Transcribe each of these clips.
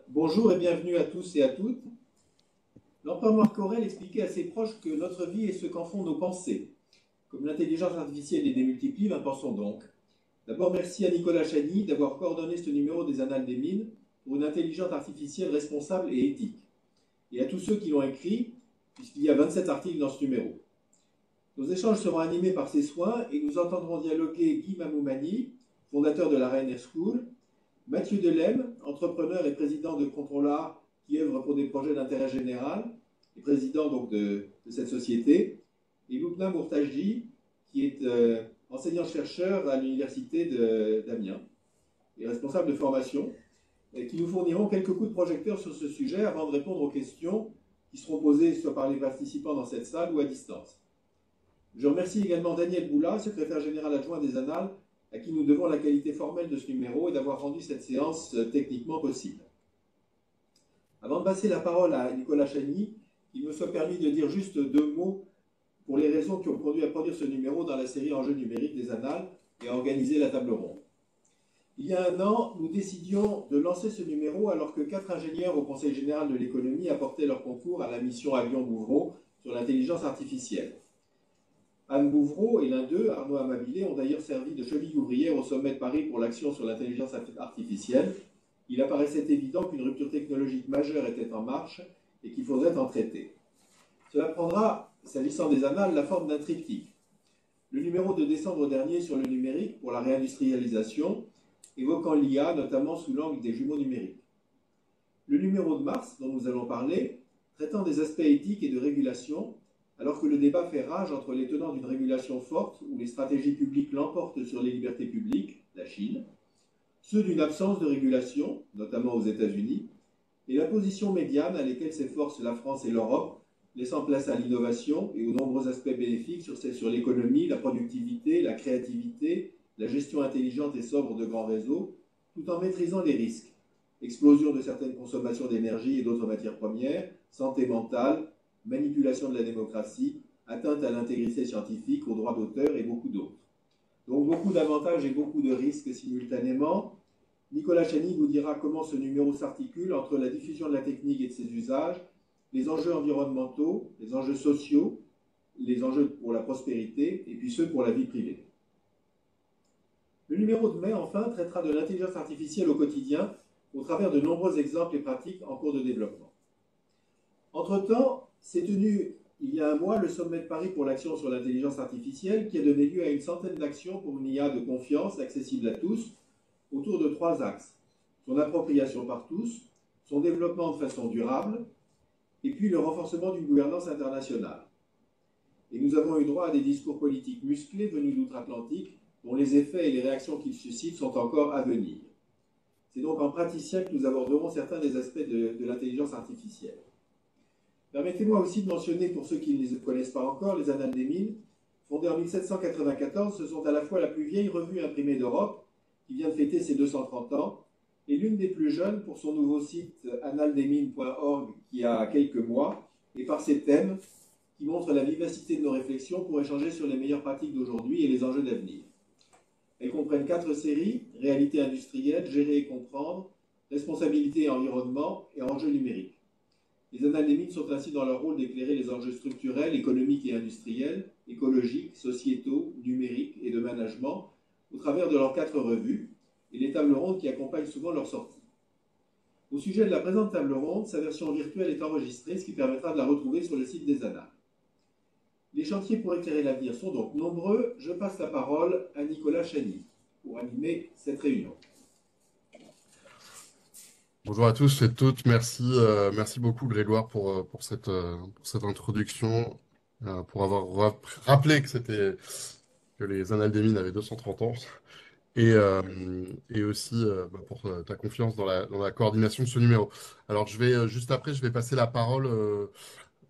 Bonjour et bienvenue à tous et à toutes. L'empereur Marc Aurèle expliquait à ses proches que notre vie est ce qu'en font nos pensées. Comme l'intelligence artificielle les démultiplie, pensons donc. D'abord, merci à Nicolas Chagny d'avoir coordonné ce numéro des Annales des Mines pour une intelligence artificielle responsable et éthique. Et à tous ceux qui l'ont écrit, puisqu'il y a 27 articles dans ce numéro. Nos échanges seront animés par ses soins et nous entendrons dialoguer Guy Mamoumani, fondateur de la Ryanair School, Mathieu Delem, entrepreneur et président de Controla, qui œuvre pour des projets d'intérêt général, et président donc de cette société, et Loubna Mourtaji, qui est enseignant-chercheur à l'université d'Amiens et responsable de formation, et qui nous fourniront quelques coups de projecteur sur ce sujet avant de répondre aux questions qui seront posées soit par les participants dans cette salle ou à distance. Je remercie également Daniel Boula, secrétaire général adjoint des Annales, à qui nous devons la qualité formelle de ce numéro et d'avoir rendu cette séance techniquement possible. Avant de passer la parole à Nicolas Chagny, il me soit permis de dire juste deux mots pour les raisons qui ont conduit à produire ce numéro dans la série Enjeux numériques des Annales et à organiser la table ronde. Il y a un an, nous décidions de lancer ce numéro alors que 4 ingénieurs au Conseil général de l'économie apportaient leur concours à la mission Avion-Bouvreau sur l'intelligence artificielle. Anne Bouvreau et l'un d'eux, Arnaud Amabile, ont d'ailleurs servi de cheville ouvrière au sommet de Paris pour l'action sur l'intelligence artificielle. Il apparaissait évident qu'une rupture technologique majeure était en marche et qu'il faudrait en traiter. Cela prendra, s'agissant des annales, la forme d'un triptyque. Le numéro de décembre dernier sur le numérique pour la réindustrialisation, évoquant l'IA, notamment sous l'angle des jumeaux numériques. Le numéro de mars, dont nous allons parler, traitant des aspects éthiques et de régulation, alors que le débat fait rage entre les tenants d'une régulation forte où les stratégies publiques l'emportent sur les libertés publiques, la Chine, ceux d'une absence de régulation, notamment aux États-Unis, et la position médiane à laquelle s'efforcent la France et l'Europe, laissant place à l'innovation et aux nombreux aspects bénéfiques sur l'économie, la productivité, la créativité, la gestion intelligente et sobre de grands réseaux, tout en maîtrisant les risques. Explosion de certaines consommations d'énergie et d'autres matières premières, santé mentale, manipulation de la démocratie, atteinte à l'intégrité scientifique, aux droits d'auteur et beaucoup d'autres. Donc beaucoup d'avantages et beaucoup de risques simultanément. Nicolas Chagny vous dira comment ce numéro s'articule entre la diffusion de la technique et de ses usages, les enjeux environnementaux, les enjeux sociaux, les enjeux pour la prospérité et puis ceux pour la vie privée. Le numéro de mai, enfin, traitera de l'intelligence artificielle au quotidien au travers de nombreux exemples et pratiques en cours de développement. Entre-temps, s'est tenu il y a un mois le sommet de Paris pour l'action sur l'intelligence artificielle qui a donné lieu à une centaine d'actions pour une IA de confiance accessible à tous autour de 3 axes. Son appropriation par tous, son développement de façon durable et puis le renforcement d'une gouvernance internationale. Et nous avons eu droit à des discours politiques musclés venus d'outre-Atlantique dont les effets et les réactions qu'ils suscitent sont encore à venir. C'est donc en praticien que nous aborderons certains des aspects de l'intelligence artificielle. Permettez-moi aussi de mentionner, pour ceux qui ne les connaissent pas encore, les Annales des Mines. Fondées en 1794, ce sont à la fois la plus vieille revue imprimée d'Europe, qui vient de fêter ses 230 ans, et l'une des plus jeunes pour son nouveau site annalesdesmines.org qui a quelques mois, et par ses thèmes qui montrent la vivacité de nos réflexions pour échanger sur les meilleures pratiques d'aujourd'hui et les enjeux d'avenir. Elles comprennent 4 séries: réalité industrielle, gérer et comprendre, responsabilité et environnement et enjeux numériques. Les Annales des Mines sont ainsi dans leur rôle d'éclairer les enjeux structurels, économiques et industriels, écologiques, sociétaux, numériques et de management au travers de leurs 4 revues et les tables rondes qui accompagnent souvent leur sortie. Au sujet de la présente table ronde, sa version virtuelle est enregistrée, ce qui permettra de la retrouver sur le site des Annales. Les chantiers pour éclairer l'avenir sont donc nombreux. Je passe la parole à Nicolas Chagny pour animer cette réunion. Bonjour à tous et toutes, merci beaucoup Grégoire pour cette introduction, pour avoir rappelé que les Annales des Mines avaient 230 ans et aussi pour ta confiance dans la coordination de ce numéro. Alors juste après, je vais passer la parole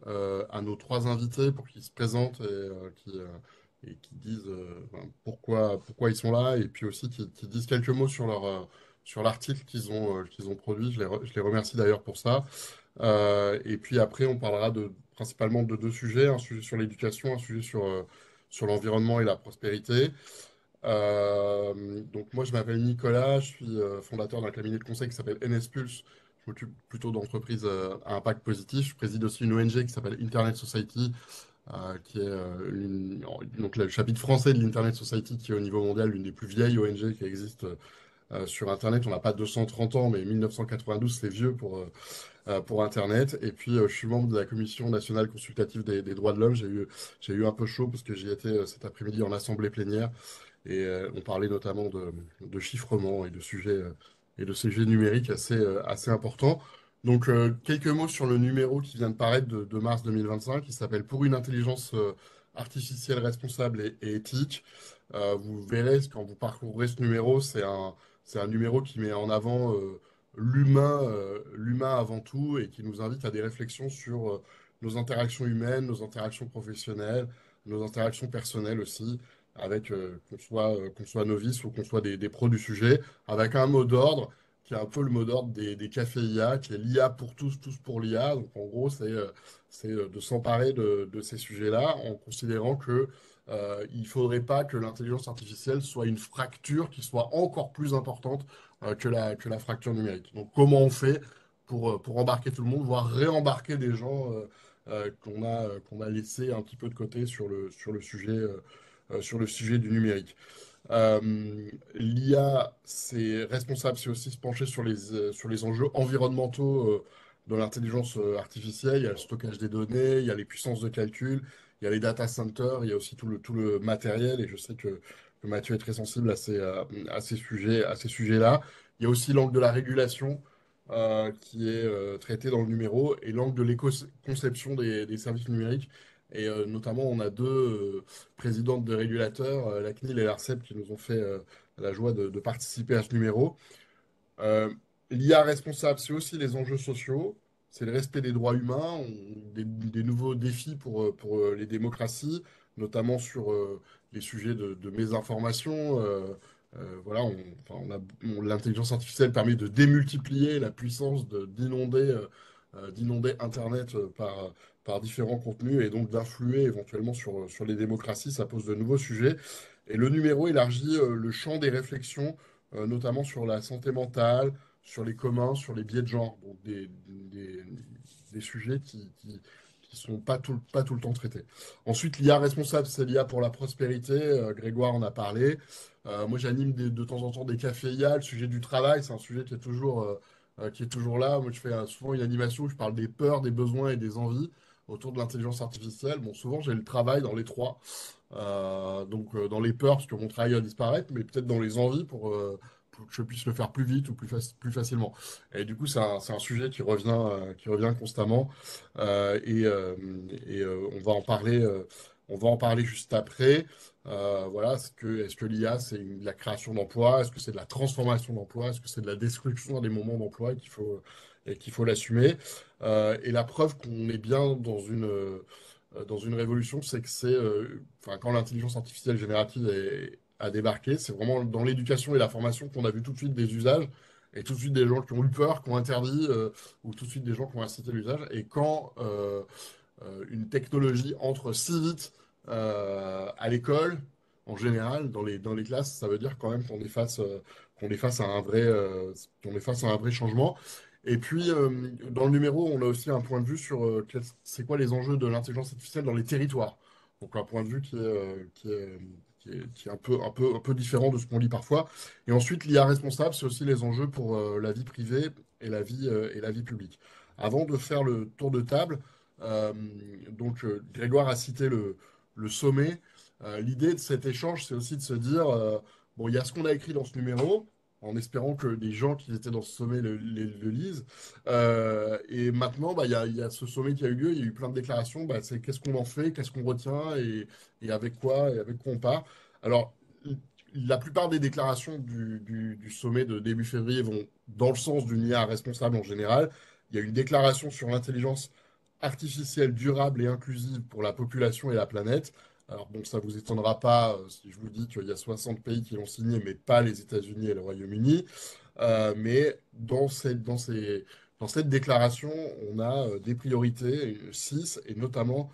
à nos 3 invités pour qu'ils se présentent et qui disent pourquoi ils sont là et puis aussi qui disent quelques mots sur l'article qu'ils ont produit. Je les remercie d'ailleurs pour ça. Et puis après, on parlera principalement de 2 sujets, un sujet sur l'éducation, un sujet sur l'environnement et la prospérité. Donc moi, je m'appelle Nicolas, je suis fondateur d'un cabinet de conseil qui s'appelle NS Pulse. m'occupe plutôt d'entreprises à impact positif. Je préside aussi une ONG qui s'appelle Internet Society, qui est donc le chapitre français de l'Internet Society, qui est au niveau mondial l'une des plus vieilles ONG qui existe sur Internet. On n'a pas 230 ans, mais 1992, c'est vieux pour Internet. Et puis, je suis membre de la Commission nationale consultative des droits de l'homme. J'ai eu un peu chaud parce que j'y étais cet après-midi en assemblée plénière et on parlait notamment de chiffrement et de sujets numériques assez importants. Donc, quelques mots sur le numéro qui vient de paraître de mars 2025, qui s'appelle Pour une intelligence artificielle responsable et éthique. Vous verrez, quand vous parcourrez ce numéro, c'est un numéro qui met en avant l'humain avant tout et qui nous invite à des réflexions sur nos interactions humaines, nos interactions professionnelles, nos interactions personnelles aussi, avec qu'on soit novice ou qu'on soit des pros du sujet, avec un mot d'ordre qui est un peu le mot d'ordre des cafés IA, qui est l'IA pour tous, tous pour l'IA. Donc en gros, c'est de s'emparer de ces sujets-là en considérant que il ne faudrait pas que l'intelligence artificielle soit une fracture qui soit encore plus importante que la fracture numérique. Donc comment on fait pour embarquer tout le monde, voire réembarquer des gens qu'on a laissés un petit peu de côté sur le sujet du numérique. L'IA, c'est responsable, c'est aussi se pencher sur les enjeux environnementaux de l'intelligence artificielle. Il y a le stockage des données, il y a les puissances de calcul, il y a les data centers, il y a aussi tout le matériel. Et je sais que Mathieu est très sensible à ces sujets-là. Il y a aussi l'angle de la régulation qui est traité dans le numéro et l'angle de l'éco-conception des services numériques. Et notamment, on a deux présidentes de régulateurs, la CNIL et l'ARCEP, qui nous ont fait la joie de participer à ce numéro. L'IA responsable, c'est aussi les enjeux sociaux, c'est le respect des droits humains, des nouveaux défis pour les démocraties, notamment sur les sujets de mésinformation. Voilà, l'intelligence artificielle permet de démultiplier la puissance d'inonder Internet par différents contenus et donc d'influer éventuellement sur les démocraties. Ça pose de nouveaux sujets. Et le numéro élargit le champ des réflexions, notamment sur la santé mentale, sur les communs, sur les biais de genre, donc des sujets qui sont pas tout le temps traités. Ensuite, l'IA responsable, c'est l'IA pour la prospérité. Grégoire en a parlé. Moi, j'anime de temps en temps des cafés IA. Le sujet du travail, c'est un sujet qui est toujours là. Moi, je fais souvent une animation où je parle des peurs, des besoins et des envies autour de l'intelligence artificielle. Bon, souvent, j'ai le travail dans les trois. Dans les peurs, parce que mon travail va disparaître, mais peut-être dans les envies pour que je puisse le faire plus vite ou plus facilement. Et du coup, c'est un sujet qui revient constamment. Euh, et euh, on va en parler, on va en parler juste après. Voilà, est-ce que l'IA, c'est de la création d'emplois? Est-ce que c'est de la transformation d'emplois? Est-ce que c'est de la destruction des moments d'emploi et qu'il faut l'assumer? Et la preuve qu'on est bien dans une révolution, c'est que enfin, quand l'intelligence artificielle générative a débarqué, c'est vraiment dans l'éducation et la formation qu'on a vu tout de suite des usages et tout de suite des gens qui ont eu peur, qui ont interdit, ou tout de suite des gens qui ont incité l'usage. Et quand une technologie entre si vite à l'école, en général, dans les classes, ça veut dire quand même qu'on est face à qu'on est face à un vrai changement. Et puis, dans le numéro, on a aussi un point de vue sur c'est quoi les enjeux de l'intelligence artificielle dans les territoires. Donc, un point de vue qui est un peu différent de ce qu'on lit parfois. Et ensuite, l'IA responsable, c'est aussi les enjeux pour la vie privée et la vie publique. Avant de faire le tour de table, euh, Grégoire a cité le sommet. L'idée de cet échange, c'est aussi de se dire, bon, il y a ce qu'on a écrit dans ce numéro, en espérant que les gens qui étaient dans ce sommet le lisent. Et maintenant, bah, il y a ce sommet qui a eu lieu, il y a eu plein de déclarations. Bah, c'est qu'est-ce qu'on en fait, qu'est-ce qu'on retient et et avec quoi on part. Alors, la plupart des déclarations du sommet de début février vont dans le sens d'une IA responsable en général. Il y a une déclaration sur l'intelligence artificielle durable et inclusive pour la population et la planète. Alors bon, ça vous étonnera pas si je vous dis qu'il y a 60 pays qui l'ont signé, mais pas les États-Unis et le Royaume-Uni. Mais dans cette déclaration, on a des priorités, 6, et notamment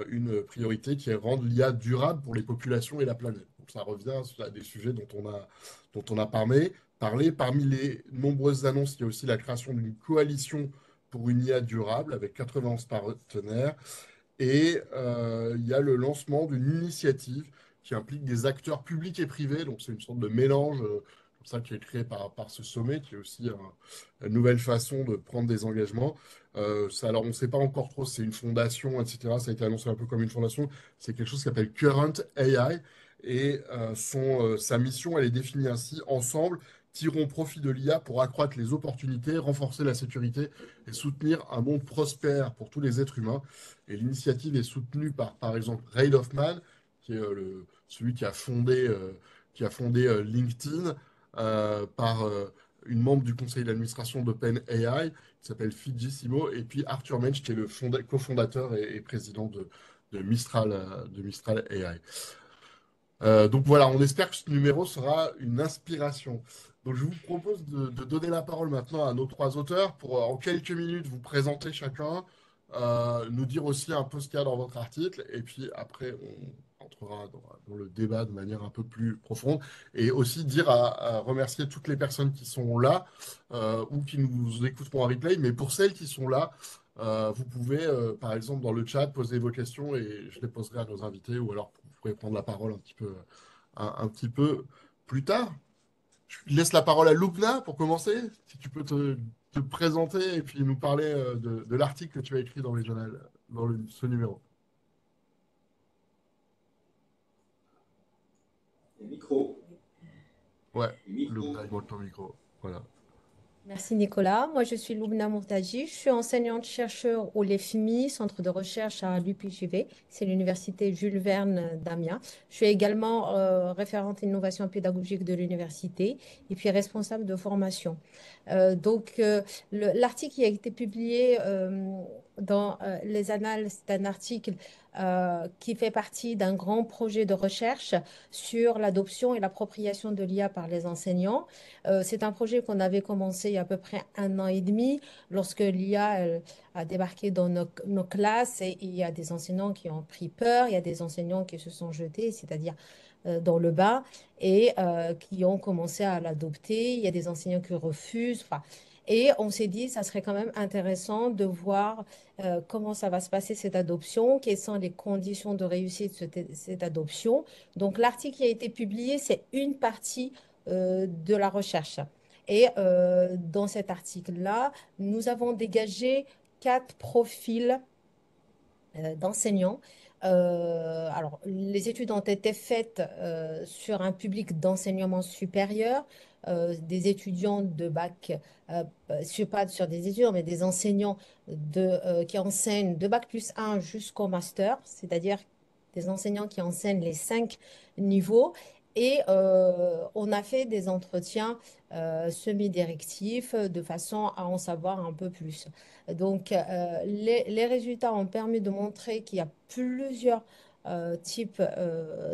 une priorité qui est rendre l'IA durable pour les populations et la planète. Donc ça revient à des sujets dont on a parlé. parler. Parmi les nombreuses annonces, il y a aussi la création d'une coalition pour une IA durable avec 91 partenaires. Et il y a le lancement d'une initiative qui implique des acteurs publics et privés. Donc, c'est une sorte de mélange comme ça qui est créé par ce sommet, qui est aussi une nouvelle façon de prendre des engagements. Alors, on ne sait pas encore trop si c'est une fondation, etc. Ça a été annoncé un peu comme une fondation. C'est quelque chose qui s'appelle Current AI. Et sa mission, elle est définie ainsi. Ensemble, tirons profit de l'IA pour accroître les opportunités, renforcer la sécurité et soutenir un monde prospère pour tous les êtres humains. Et l'initiative est soutenue par exemple, Reid Hoffman, qui est celui qui a fondé LinkedIn, par une membre du conseil d'administration d'OpenAI, qui s'appelle Fidji Simo, et puis Arthur Mensch, qui est le cofondateur et président de Mistral AI. Donc voilà, on espère que ce numéro sera une inspiration. Donc je vous propose de donner la parole maintenant à nos trois auteurs pour en quelques minutes vous présenter chacun, nous dire aussi un peu ce qu'il y a dans votre article, et puis après on entrera dans le débat de manière un peu plus profonde, et aussi dire à remercier toutes les personnes qui sont là ou qui nous écouteront en replay, mais pour celles qui sont là, vous pouvez par exemple dans le chat poser vos questions et je les poserai à nos invités, ou alors vous pourrez prendre la parole un petit peu plus tard. Je laisse la parole à Loubna pour commencer. Si tu peux te présenter et puis nous parler de l'article que tu as écrit dans les journaux, ce numéro. Les micros. Ouais, Les micros. Loubna, il manque ton micro. Voilà. Merci Nicolas. Moi, je suis Loubna Mourtadji. Je suis enseignante-chercheur au LEFMI, centre de recherche à l'UPJV. C'est l'université Jules Verne d'Amiens. Je suis également référente innovation pédagogique de l'université et puis responsable de formation. L'article qui a été publié dans les Annales, c'est un article qui fait partie d'un grand projet de recherche sur l'adoption et l'appropriation de l'IA par les enseignants. C'est un projet qu'on avait commencé il y a à peu près 1 an et demi, lorsque l'IA a débarqué dans nos classes et il y a des enseignants qui ont pris peur, il y a des enseignants qui se sont jetés, c'est-à-dire dans le bas, et qui ont commencé à l'adopter. Il y a des enseignants qui refusent. Enfin, et on s'est dit, ça serait quand même intéressant de voir comment ça va se passer cette adoption, quelles sont les conditions de réussite de cette adoption. Donc, l'article qui a été publié, c'est une partie de la recherche. Et dans cet article-là, nous avons dégagé 4 profils d'enseignants. Alors, les études ont été faites sur un public d'enseignement supérieur, des étudiants de bac, pas sur des étudiants, mais des enseignants qui enseignent de bac plus 1 jusqu'au master, c'est-à-dire des enseignants qui enseignent les 5 niveaux. Et on a fait des entretiens semi-directifs de façon à en savoir un peu plus. Donc, les résultats ont permis de montrer qu'il y a plusieurs types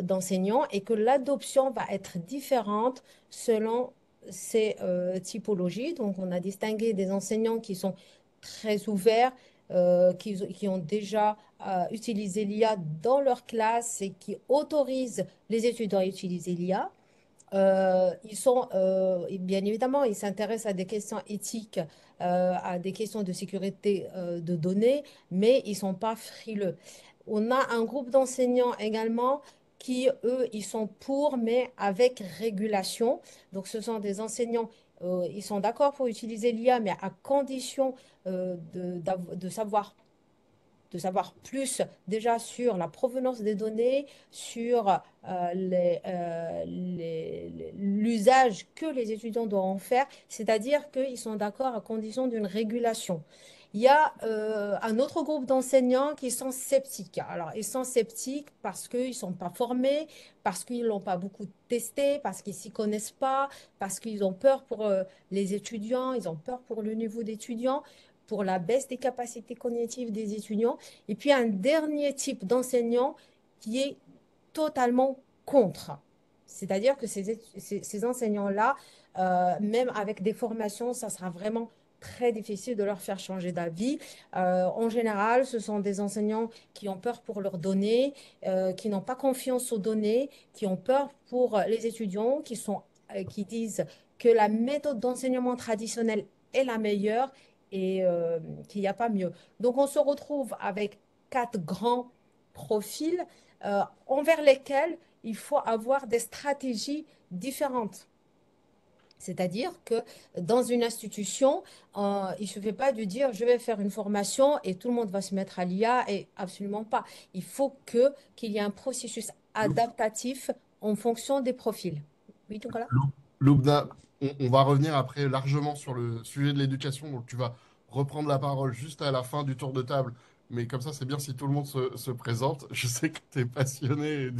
d'enseignants et que l'adoption va être différente selon ces typologies. Donc, on a distingué des enseignants qui sont très ouverts, qui ont déjà utilisé l'IA dans leur classe et qui autorisent les étudiants à utiliser l'IA. Bien évidemment, ils s'intéressent à des questions éthiques, à des questions de sécurité de données, mais ils ne sont pas frileux. On a un groupe d'enseignants également qui, eux, ils sont pour, mais avec régulation. Donc, ce sont des enseignants, ils sont d'accord pour utiliser l'IA, mais à condition de savoir plus déjà sur la provenance des données, sur l'usage que les étudiants doivent en faire, c'est-à-dire qu'ils sont d'accord à condition d'une régulation. Il y a un autre groupe d'enseignants qui sont sceptiques. Alors, ils sont sceptiques parce qu'ils ne sont pas formés, parce qu'ils ne l'ont pas beaucoup testé, parce qu'ils ne s'y connaissent pas, parce qu'ils ont peur pour les étudiants, ils ont peur pour le niveau d'étudiants, pour la baisse des capacités cognitives des étudiants. Et puis un dernier type d'enseignant qui est totalement contre. C'est-à-dire que ces enseignants-là, même avec des formations, ça sera vraiment très difficile de leur faire changer d'avis. En général, ce sont des enseignants qui ont peur pour leurs données, qui n'ont pas confiance aux données, qui ont peur pour les étudiants, qui disent que la méthode d'enseignement traditionnelle est la meilleure et qu'il n'y a pas mieux. Donc, on se retrouve avec 4 grands profils envers lesquels il faut avoir des stratégies différentes. C'est-à-dire que dans une institution, il ne suffit pas de dire je vais faire une formation et tout le monde va se mettre à l'IA et absolument pas. Il faut qu'il y ait un processus adaptatif en fonction des profils. Oui, Nicolas? Loubna, on va revenir après largement sur le sujet de l'éducation, donc tu vas reprendre la parole juste à la fin du tour de table, mais comme ça c'est bien si tout le monde se présente. Je sais que tu es passionné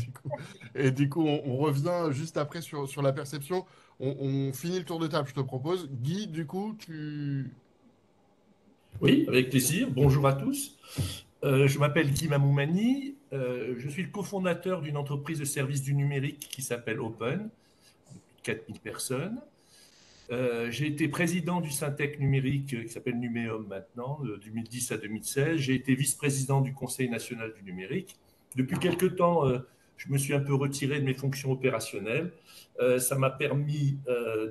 et du coup on revient juste après sur la perception. On finit le tour de table, je te propose. Guy, du coup, Oui, avec plaisir. Bonjour à tous. Je m'appelle Guy Mamoumani. Je suis le cofondateur d'une entreprise de services du numérique qui s'appelle Open, 4000 personnes. J'ai été président du Syntec numérique qui s'appelle Numéum maintenant, de 2010 à 2016. J'ai été vice-président du Conseil national du numérique. Depuis quelque temps, je me suis un peu retiré de mes fonctions opérationnelles. Ça m'a permis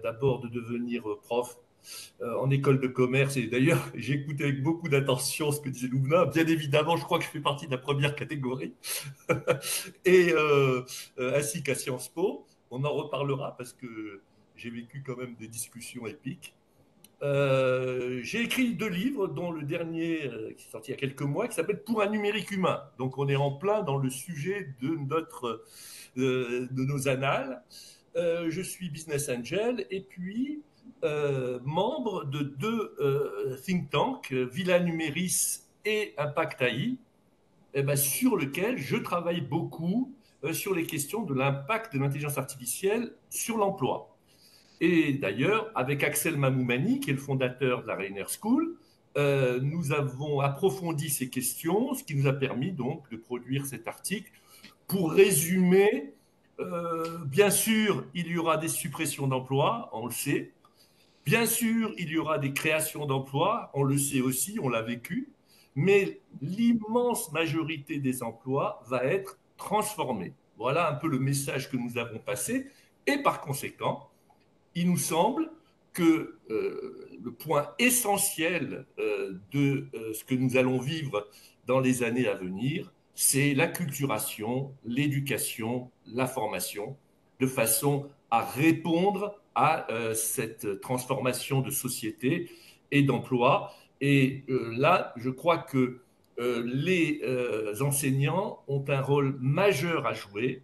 d'abord de devenir prof en école de commerce. Et d'ailleurs, j'ai écouté avec beaucoup d'attention ce que disait Loubna. Bien évidemment, je crois que je fais partie de la première catégorie. Et ainsi qu'à Sciences Po. On en reparlera parce que j'ai vécu quand même des discussions épiques. J'ai écrit 2 livres, dont le dernier qui est sorti il y a quelques mois, qui s'appelle Pour un numérique humain. Donc on est en plein dans le sujet de nos annales. Je suis business angel et puis membre de 2 think tanks, Villa Numéris et Impact AI, sur lequel je travaille beaucoup sur les questions de l'impact de l'intelligence artificielle sur l'emploi. Et d'ailleurs, avec Axel Mamoumani, qui est le fondateur de la Rainer School, nous avons approfondi ces questions, ce qui nous a permis donc de produire cet article. Pour résumer, bien sûr, il y aura des suppressions d'emplois, on le sait. Bien sûr, il y aura des créations d'emplois, on le sait aussi, on l'a vécu. Mais l'immense majorité des emplois va être transformée. Voilà un peu le message que nous avons passé. Et par conséquent, il nous semble que le point essentiel de ce que nous allons vivre dans les années à venir, c'est l'acculturation, l'éducation, la formation, de façon à répondre à cette transformation de société et d'emploi. Et là, je crois que les enseignants ont un rôle majeur à jouer,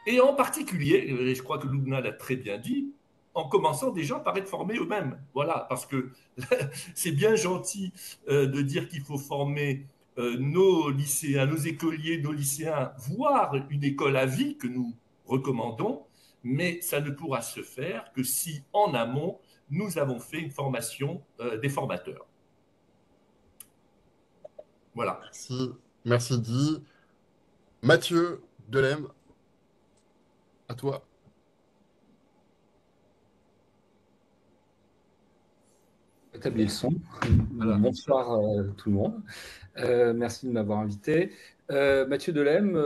et en particulier, et je crois que Loubna l'a très bien dit, en commençant déjà par être formés eux-mêmes. Voilà, parce que c'est bien gentil de dire qu'il faut former nos lycéens, nos écoliers, nos lycéens, voire une école à vie que nous recommandons, mais ça ne pourra se faire que si, en amont, nous avons fait une formation des formateurs. Voilà. merci Guy. Mathieu Delem, à toi. Établir le son. Voilà. Bonsoir tout le monde. Merci de m'avoir invité. Mathieu Delem,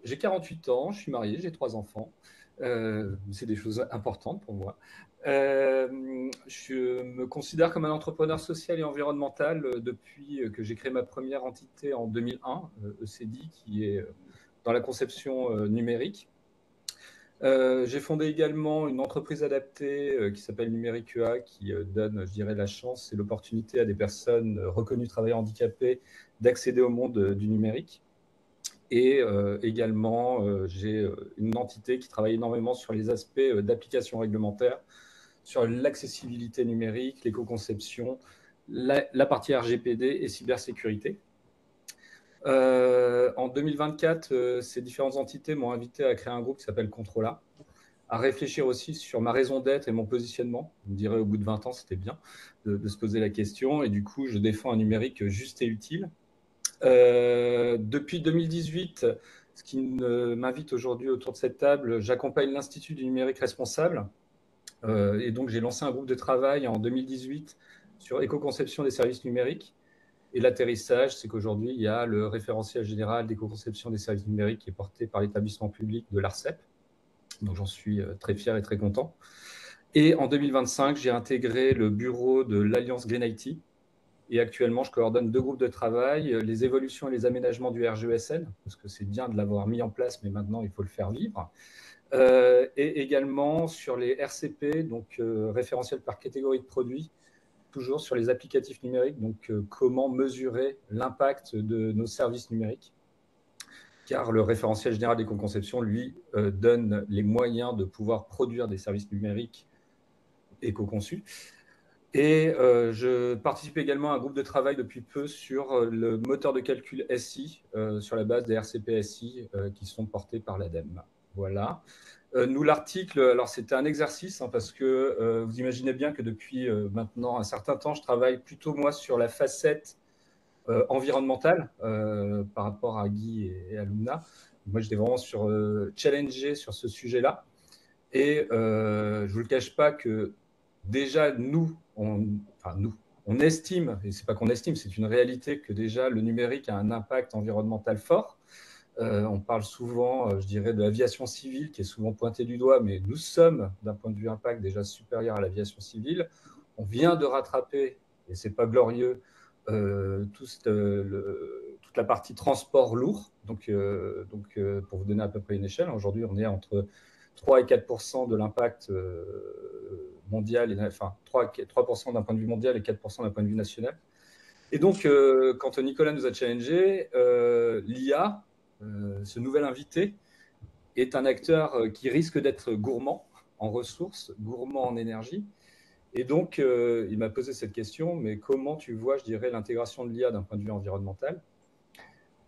j'ai 48 ans, je suis marié, j'ai 3 enfants. C'est des choses importantes pour moi. Je me considère comme un entrepreneur social et environnemental depuis que j'ai créé ma première entité en 2001, ECDI, qui est dans la conception numérique. J'ai fondé également une entreprise adaptée qui s'appelle Numérique EA, qui donne, je dirais, la chance et l'opportunité à des personnes reconnues travailleurs handicapés d'accéder au monde du numérique. Et également, j'ai une entité qui travaille énormément sur les aspects d'application réglementaire, sur l'accessibilité numérique, l'éco-conception, la partie RGPD et cybersécurité. En 2024, ces différentes entités m'ont invité à créer un groupe qui s'appelle Controla, à réfléchir aussi sur ma raison d'être et mon positionnement. Je me dirais au bout de 20 ans, c'était bien de se poser la question. Et du coup, je défends un numérique juste et utile. Depuis 2018, ce qui m'invite aujourd'hui autour de cette table, j'accompagne l'Institut du numérique responsable. Et donc, j'ai lancé un groupe de travail en 2018 sur éco-conception des services numériques. Et l'atterrissage, c'est qu'aujourd'hui, il y a le référentiel général d'éco-conception des services numériques qui est porté par l'établissement public de l'ARCEP. Donc, j'en suis très fier et très content. Et en 2025, j'ai intégré le bureau de l'Alliance Green IT. Et actuellement, je coordonne 2 groupes de travail, les évolutions et les aménagements du RGESN, parce que c'est bien de l'avoir mis en place, mais maintenant, il faut le faire vivre. Et également sur les RCP, donc référentiels par catégorie de produits, toujours sur les applicatifs numériques, donc comment mesurer l'impact de nos services numériques. Car le référentiel général d'éco-conception, lui, donne les moyens de pouvoir produire des services numériques éco-conçus. Et je participe également à un groupe de travail depuis peu sur le moteur de calcul SI, sur la base des RCP SI qui sont portés par l'ADEME. Voilà. Nous, l'article, alors c'était un exercice, hein, parce que vous imaginez bien que depuis maintenant un certain temps, je travaille plutôt moi sur la facette environnementale par rapport à Guy et à Luna. Moi, j'étais vraiment challengé sur ce sujet-là. Et je ne vous le cache pas que déjà, on estime, et ce n'est pas qu'on estime, c'est une réalité que déjà le numérique a un impact environnemental fort. On parle souvent, je dirais, de l'aviation civile qui est souvent pointée du doigt, mais nous sommes, d'un point de vue impact, déjà supérieurs à l'aviation civile. On vient de rattraper, et ce n'est pas glorieux, toute la partie transport lourd. Donc, pour vous donner à peu près une échelle, aujourd'hui, on est entre 3 et 4% de l'impact mondial, enfin 3% d'un point de vue mondial et 4% d'un point de vue national. Et donc, quand Nicolas nous a challengé, l'IA, ce nouvel invité, est un acteur qui risque d'être gourmand en ressources, gourmand en énergie. Et donc, il m'a posé cette question, mais comment tu vois, je dirais, l'intégration de l'IA d'un point de vue environnemental ?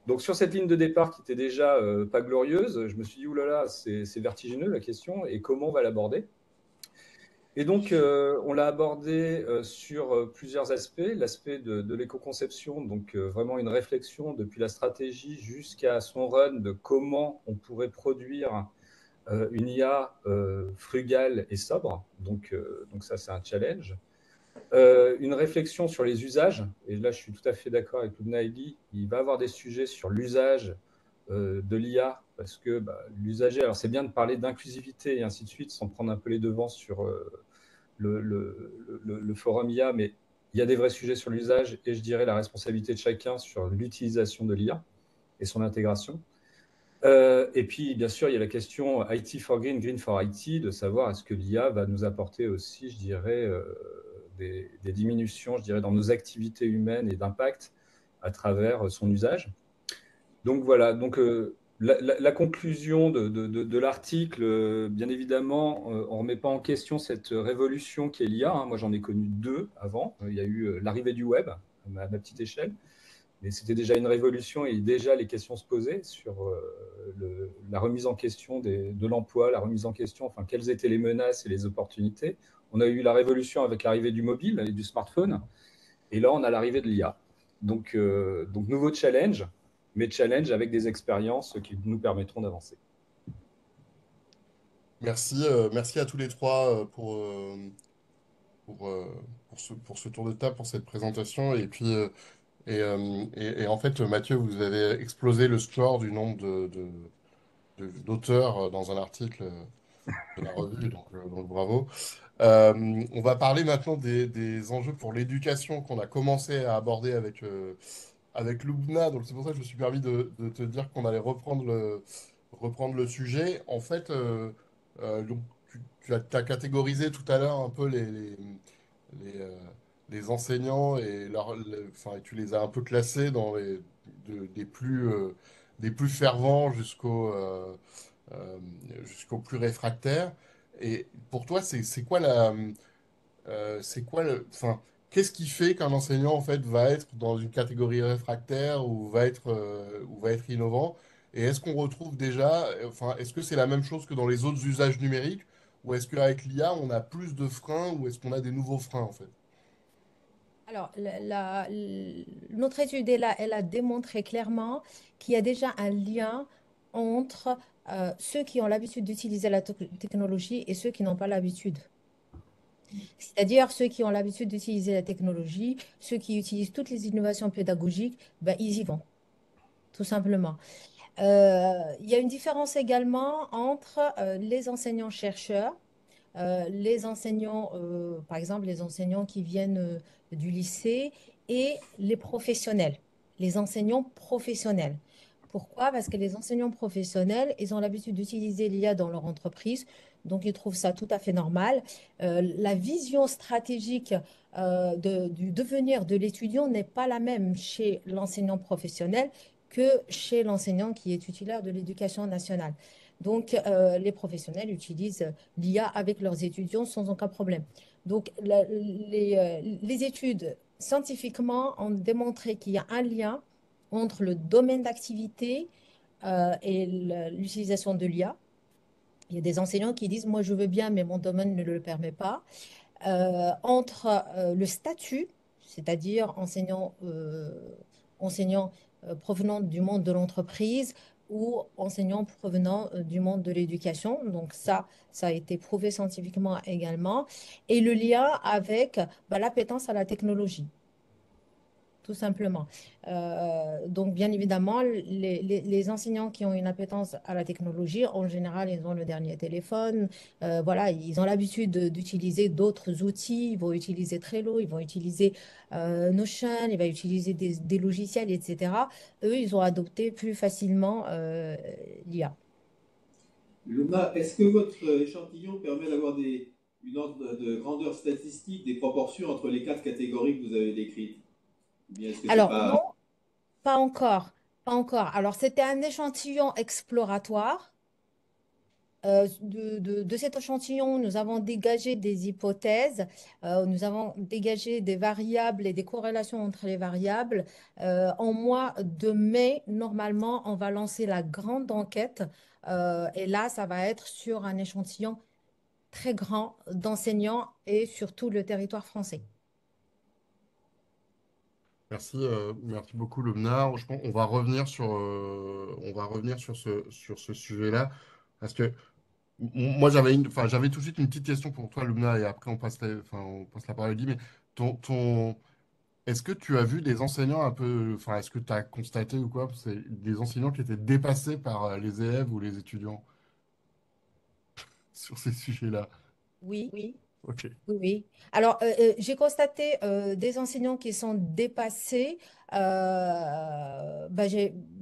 Donc, sur cette ligne de départ qui était déjà pas glorieuse, je me suis dit, oulala, c'est vertigineux la question, et comment on va l'aborder ? Et donc, on l'a abordé sur plusieurs aspects. L'aspect de l'éco-conception, donc vraiment une réflexion depuis la stratégie jusqu'à son run de comment on pourrait produire une IA frugale et sobre. Donc ça, c'est un challenge. Une réflexion sur les usages. Et là, je suis tout à fait d'accord avec Lubna Eli. Il va y avoir des sujets sur l'usage de l'IA, parce que l'usager, alors c'est bien de parler d'inclusivité et ainsi de suite, sans prendre un peu les devants sur le forum IA, mais il y a des vrais sujets sur l'usage et je dirais la responsabilité de chacun sur l'utilisation de l'IA et son intégration. Et puis, bien sûr, il y a la question IT for Green, Green for IT, de savoir est-ce que l'IA va nous apporter aussi, je dirais, des diminutions, je dirais, dans nos activités humaines et d'impact à travers son usage. Donc voilà, donc la conclusion de l'article, bien évidemment, on ne remet pas en question cette révolution qu'est l'IA. Hein. Moi, j'en ai connu 2 avant. Il y a eu l'arrivée du web à ma petite échelle. Mais c'était déjà une révolution et déjà les questions se posaient sur la remise en question de l'emploi, la remise en question, enfin, quelles étaient les menaces et les opportunités. On a eu la révolution avec l'arrivée du mobile et du smartphone. Et là, on a l'arrivée de l'IA. Donc, nouveau challenge, mais challenge avec des expériences qui nous permettront d'avancer. Merci à tous les trois pour ce tour de table, pour cette présentation. Et puis, en fait, Mathieu, vous avez explosé le score du nombre d'auteurs dans un article de la revue, donc bravo. On va parler maintenant des enjeux pour l'éducation qu'on a commencé à aborder avec Lubna. Donc c'est pour ça que je me suis permis de te dire qu'on allait reprendre le sujet. En fait, donc, t'as catégorisé tout à l'heure un peu les, euh, les enseignants enfin, tu les as un peu classés dans des plus fervents euh, jusqu'aux plus réfractaires. Et pour toi, c'est quoi enfin, qu'est-ce qui fait qu'un enseignant en fait va être dans une catégorie réfractaire ou va être innovant? Et est-ce qu'on retrouve déjà, enfin, est-ce que c'est la même chose que dans les autres usages numériques, ou est-ce qu'avec l'IA on a plus de freins, ou est-ce qu'on a des nouveaux freins en fait? Alors, notre étude, elle a démontré clairement qu'il y a déjà un lien entre ceux qui ont l'habitude d'utiliser la technologie et ceux qui n'ont pas l'habitude. C'est-à-dire ceux qui ont l'habitude d'utiliser la technologie, ceux qui utilisent toutes les innovations pédagogiques, ben, ils y vont, tout simplement. Il y a une différence également entre les enseignants-chercheurs les enseignants, par exemple, les enseignants qui viennent du lycée et les professionnels, les enseignants professionnels. Pourquoi? Parce que les enseignants professionnels, ils ont l'habitude d'utiliser l'IA dans leur entreprise, donc ils trouvent ça tout à fait normal. La vision stratégique du devenir de l'étudiant n'est pas la même chez l'enseignant professionnel que chez l'enseignant qui est titulaire de l'éducation nationale. Donc, les professionnels utilisent l'IA avec leurs étudiants sans aucun problème. Donc, les études scientifiquement ont démontré qu'il y a un lien entre le domaine d'activité et l'utilisation de l'IA. Il y a des enseignants qui disent, moi je veux bien, mais mon domaine ne le permet pas. Entre le statut, c'est-à-dire enseignant provenant du monde de l'entreprise ou enseignant provenant du monde de l'éducation. Donc ça a été prouvé scientifiquement également. Et le lien avec l'appétence à la technologie, tout simplement. Donc, bien évidemment, les enseignants qui ont une appétence à la technologie, en général, ils ont le dernier téléphone. Voilà, ils ont l'habitude d'utiliser d'autres outils. Ils vont utiliser Trello, ils vont utiliser Notion, ils vont utiliser des logiciels, etc. Eux, ils ont adopté plus facilement l'IA. Luna, est-ce que votre échantillon permet d'avoir une ordre de grandeur statistique des proportions entre les 4 catégories que vous avez décrites? Ou bien est-ce que c'est Alors, pas... non, pas encore. Pas encore. Alors, c'était un échantillon exploratoire. De cet échantillon, nous avons dégagé des hypothèses, nous avons dégagé des variables et des corrélations entre les variables. En mois de mai, normalement, on va lancer la grande enquête. Et là, ça va être sur un échantillon très grand d'enseignants et sur tout le territoire français. Merci beaucoup, Lomna. Je pense qu'on va revenir on va revenir sur ce sujet-là. Parce que moi, j'avais tout de suite une petite question pour toi, Lomna, et après on passe la parole à Guy. Mais est-ce que tu as vu des enseignants un peu, enfin, est-ce que tu as constaté ou quoi, c'est des enseignants qui étaient dépassés par les élèves ou les étudiants sur ces sujets-là? Oui, oui. Ok. Oui, oui. Alors, j'ai constaté des enseignants qui sont dépassés.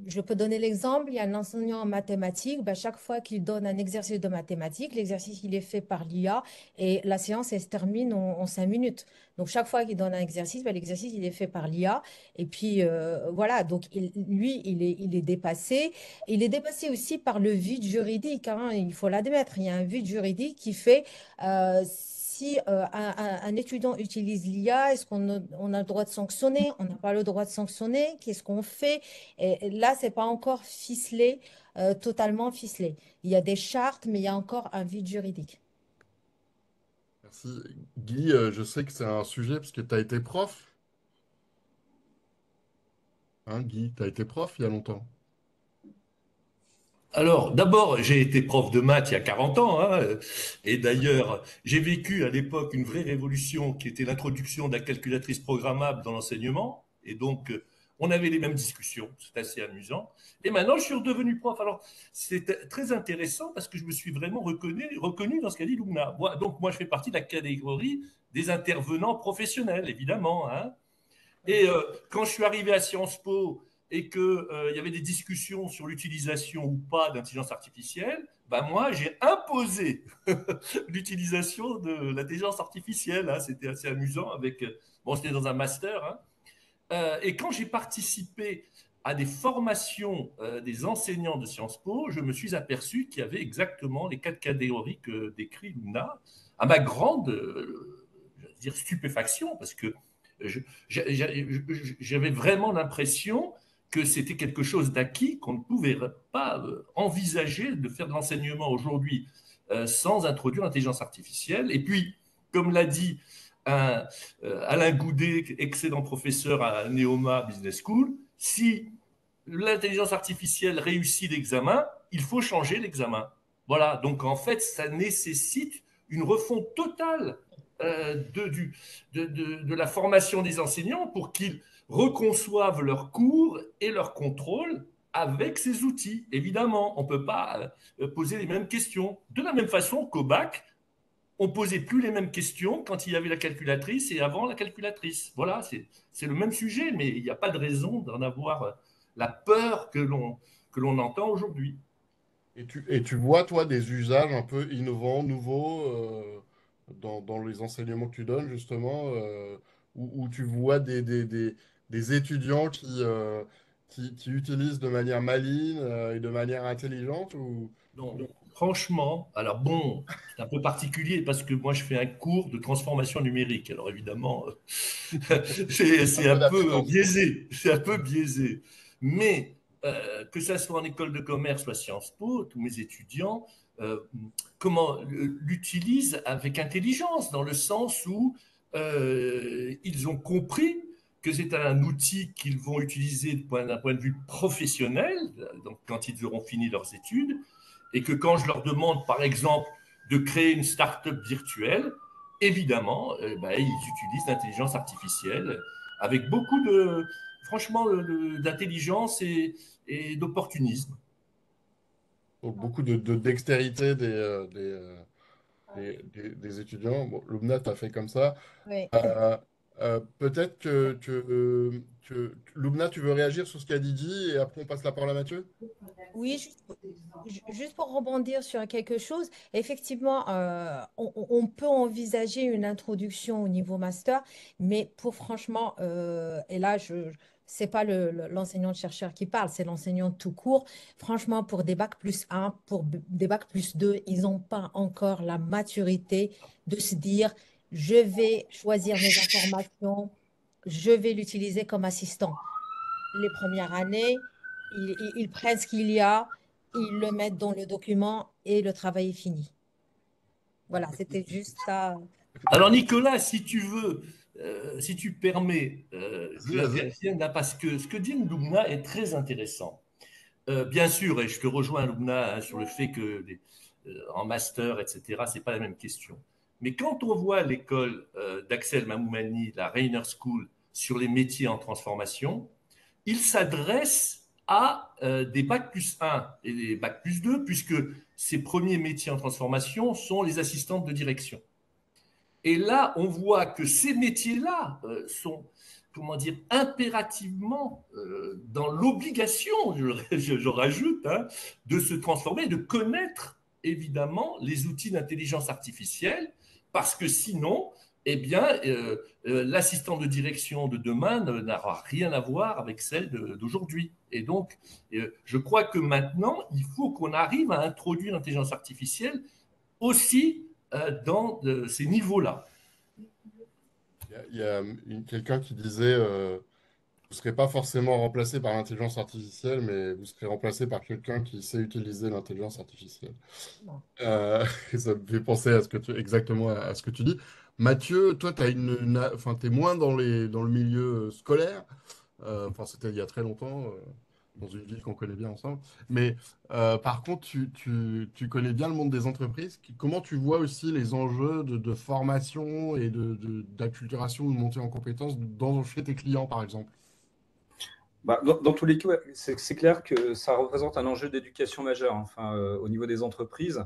Je peux donner l'exemple. Il y a un enseignant en mathématiques. Chaque fois qu'il donne un exercice de mathématiques, l'exercice il est fait par l'IA et la séance elle se termine en 5 minutes. Donc, chaque fois qu'il donne un exercice, l'exercice il est fait par l'IA. Et puis, voilà. Donc, lui, il est dépassé. Il est dépassé aussi par le vide juridique, hein, il faut l'admettre. Il y a un vide juridique qui fait si un étudiant utilise l'IA, est-ce qu'on a le droit de sanctionner? On n'a pas le droit de sanctionner? Qu'est-ce qu'on fait? Et là, c'est pas encore ficelé, totalement ficelé. Il y a des chartes, mais il y a encore un vide juridique. Merci. Guy, je sais que c'est un sujet parce que tu as été prof. Hein, Guy, tu as été prof il y a longtemps. Alors, d'abord, j'ai été prof de maths il y a 40 ans, hein, et d'ailleurs, j'ai vécu à l'époque une vraie révolution qui était l'introduction de la calculatrice programmable dans l'enseignement, et donc on avait les mêmes discussions, c'est assez amusant. Et maintenant, je suis redevenu prof. Alors, c'est très intéressant parce que je me suis vraiment reconnu dans ce qu'a dit Lumna. Donc, moi, je fais partie de la catégorie des intervenants professionnels, évidemment, hein. Et quand je suis arrivé à Sciences Po et qu'il y avait des discussions sur l'utilisation ou pas d'intelligence artificielle, ben moi, j'ai imposé l'utilisation de l'intelligence artificielle, hein. C'était assez amusant. Bon, c'était dans un master, hein. Et quand j'ai participé à des formations des enseignants de Sciences Po, je me suis aperçu qu'il y avait exactement les 4 catégories que décrit Luna, à ma grande stupéfaction, parce que j'avais vraiment l'impression que c'était quelque chose d'acquis, qu'on ne pouvait pas envisager de faire de l'enseignement aujourd'hui sans introduire l'intelligence artificielle. Et puis, comme l'a dit Alain Goudet, excellent professeur à Neoma Business School, si l'intelligence artificielle réussit l'examen, il faut changer l'examen. Voilà, donc en fait, ça nécessite une refonte totale de la formation des enseignants pour qu'ils reconçoivent leurs cours et leurs contrôles avec ces outils. Évidemment, on ne peut pas poser les mêmes questions. De la même façon qu'au bac, on posait plus les mêmes questions quand il y avait la calculatrice et avant la calculatrice. Voilà, c'est le même sujet, mais il n'y a pas de raison d'en avoir la peur que l'on entend aujourd'hui. Et tu vois, toi, des usages un peu innovants, nouveaux, dans les enseignements que tu donnes, justement, où tu vois des étudiants qui utilisent de manière maligne, et de manière intelligente, ou... Donc, franchement, alors bon, c'est un peu particulier parce que moi je fais un cours de transformation numérique. Alors évidemment, Un c'est peu un peu d'appétence, quoi. biaisé, c'est un peu biaisé. Mais que ça soit en école de commerce ou à Sciences Po, tous mes étudiants euh, l'utilisent avec intelligence, dans le sens où ils ont compris que c'est un outil qu'ils vont utiliser d'un point de vue professionnel, donc quand ils auront fini leurs études, et que quand je leur demande, par exemple, de créer une start-up virtuelle, évidemment, ils utilisent l'intelligence artificielle avec beaucoup de, franchement, d'intelligence et d'opportunisme. Donc, beaucoup de dextérité des étudiants. Bon, Lumna, tu as fait comme ça. Oui. Euh, peut-être Lumna, tu veux réagir sur ce qu'a Didi et après on passe la parole à Mathieu? Oui, juste pour rebondir sur quelque chose, effectivement, on peut envisager une introduction au niveau master, mais pour franchement, et là, c'est pas l'enseignant-chercheur qui parle, c'est l'enseignant tout court. Franchement, pour des bacs plus un, pour des bacs plus 2, ils n'ont pas encore la maturité de se dire, je vais choisir mes informations, je vais l'utiliser comme assistant les premières années, ils prennent ce qu'il y a, ils le mettent dans le document et le travail est fini. Voilà, c'était juste ça. Alors Nicolas, si tu veux, si tu permets Vas-y, que vas-y. j'intervienne là, parce que ce que dit Ndoumna est très intéressant. Bien sûr, et je te rejoins, Lubna, hein, sur le fait que en master, etc., c'est pas la même question. Mais quand on voit l'école d'Axel Mamoumani, la Rainer School, sur les métiers en transformation, il s'adresse à des bac plus 1 et des bac plus 2, puisque ces premiers métiers en transformation sont les assistantes de direction. Et là, on voit que ces métiers-là sont, comment dire, impérativement dans l'obligation, je rajoute, hein, de se transformer, de connaître évidemment les outils d'intelligence artificielle, parce que sinon, eh bien, l'assistant de direction de demain n'aura rien à voir avec celle d'aujourd'hui. Et donc, je crois que maintenant, il faut qu'on arrive à introduire l'intelligence artificielle aussi dans ces niveaux-là. Il y a quelqu'un qui disait vous ne serez pas forcément remplacé par l'intelligence artificielle, mais vous serez remplacé par quelqu'un qui sait utiliser l'intelligence artificielle. Bon. Et ça me fait penser à exactement à ce que tu dis. Mathieu, toi, enfin, t'es moins dans le milieu scolaire. Enfin, c'était il y a très longtemps, dans une ville qu'on connaît bien ensemble. Mais par contre, tu connais bien le monde des entreprises. Comment tu vois aussi les enjeux de formation et d'acculturation, de montée en compétences chez tes clients, par exemple? Dans tous les cas, ouais, c'est clair que ça représente un enjeu d'éducation majeur, enfin, au niveau des entreprises.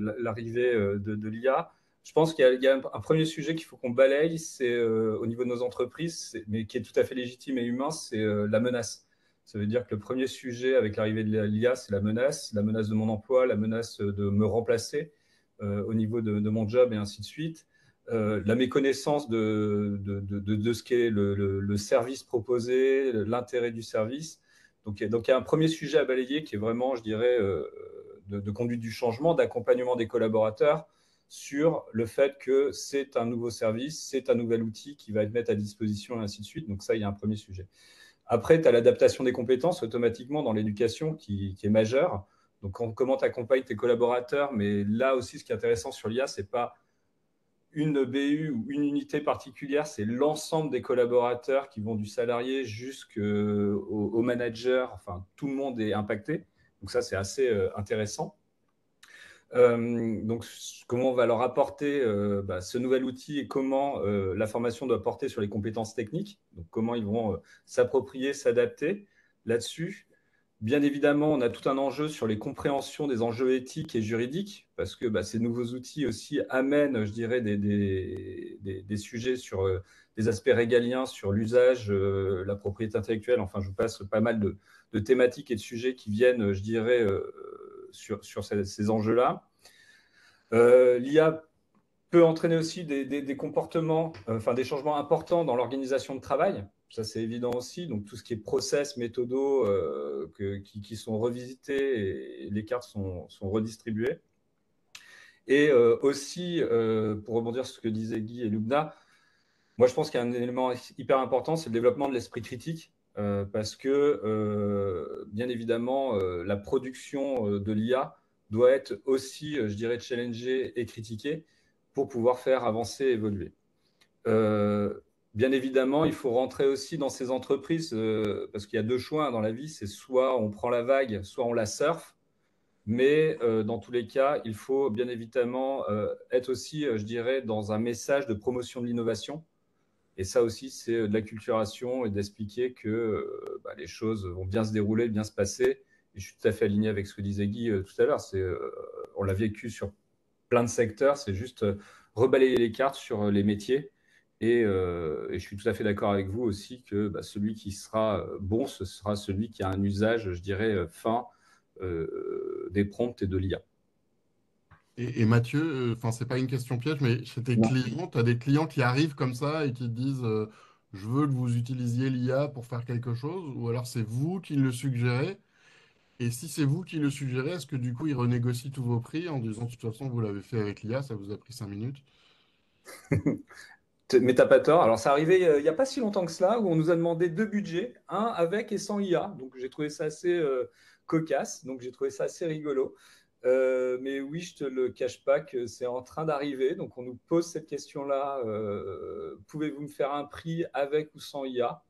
L'arrivée de l'IA. Je pense qu'il y a un premier sujet qu'il faut qu'on balaye, c'est au niveau de nos entreprises, mais qui est tout à fait légitime et humain, c'est la menace. Ça veut dire que le premier sujet avec l'arrivée de l'IA, c'est la menace de mon emploi, la menace de me remplacer au niveau de mon job et ainsi de suite. La méconnaissance de ce qu'est le service proposé, l'intérêt du service. Donc, il y a un premier sujet à balayer qui est vraiment, je dirais, de conduite du changement, d'accompagnement des collaborateurs sur le fait que c'est un nouveau service, c'est un nouvel outil qui va être mis à disposition et ainsi de suite. Donc ça, il y a un premier sujet. Après, tu as l'adaptation des compétences automatiquement dans l'éducation qui est majeure. Donc comment tu accompagnes tes collaborateurs, mais là aussi, ce qui est intéressant sur l'IA, c'est pas une BU ou une unité particulière, c'est l'ensemble des collaborateurs qui vont du salarié jusqu'au manager. Enfin, tout le monde est impacté. Donc ça, c'est assez intéressant. Donc, comment on va leur apporter ce nouvel outil et comment la formation doit porter sur les compétences techniques. Donc, comment ils vont s'approprier, s'adapter là-dessus. Bien évidemment, on a tout un enjeu sur les compréhensions des enjeux éthiques et juridiques, parce que ces nouveaux outils aussi amènent, je dirais, des sujets sur des aspects régaliens, sur l'usage, la propriété intellectuelle. Enfin, je vous passe pas mal de thématiques et de sujets qui viennent, je dirais, sur ces enjeux-là. L'IA peut entraîner aussi des comportements, des changements importants dans l'organisation de travail. Ça, c'est évident aussi. Donc, tout ce qui est process, méthodos qui sont revisités et les cartes sont redistribuées. Et aussi, pour rebondir sur ce que disaient Guy et Lubna, moi, je pense qu'il y a un élément hyper important, c'est le développement de l'esprit critique. Parce que, bien évidemment, la production de l'IA doit être aussi, je dirais, challengée et critiquée pour pouvoir faire avancer et évoluer. Bien évidemment, il faut rentrer aussi dans ces entreprises parce qu'il y a deux choix dans la vie, c'est soit on prend la vague, soit on la surfe. Mais dans tous les cas, il faut bien évidemment être aussi, je dirais, dans un message de promotion de l'innovation. Et ça aussi, c'est de l'acculturation et d'expliquer que les choses vont bien se dérouler, bien se passer. Et je suis tout à fait aligné avec ce que disait Guy tout à l'heure. On l'a vécu sur plein de secteurs, c'est juste rebalayer les cartes sur les métiers. Et je suis tout à fait d'accord avec vous aussi que celui qui sera bon, ce sera celui qui a un usage, je dirais, fin des prompts et de l'IA. Et Mathieu, enfin, c'est pas une question piège, mais chez tes clients, tu as des clients qui arrivent comme ça et qui te disent je veux que vous utilisiez l'IA pour faire quelque chose, ou alors c'est vous qui le suggérez. Et si c'est vous qui le suggérez, est-ce que du coup, ils renégocient tous vos prix en disant de toute façon, vous l'avez fait avec l'IA, ça vous a pris 5 minutes? Mais t'as pas tort. Alors, ça arrivait il n'y a pas si longtemps que cela, où on nous a demandé deux budgets, un avec et sans IA. Donc, j'ai trouvé ça assez cocasse. Donc, j'ai trouvé ça assez rigolo. Mais oui, je te le cache pas que c'est en train d'arriver. Donc, on nous pose cette question-là. Pouvez-vous me faire un prix avec ou sans IA?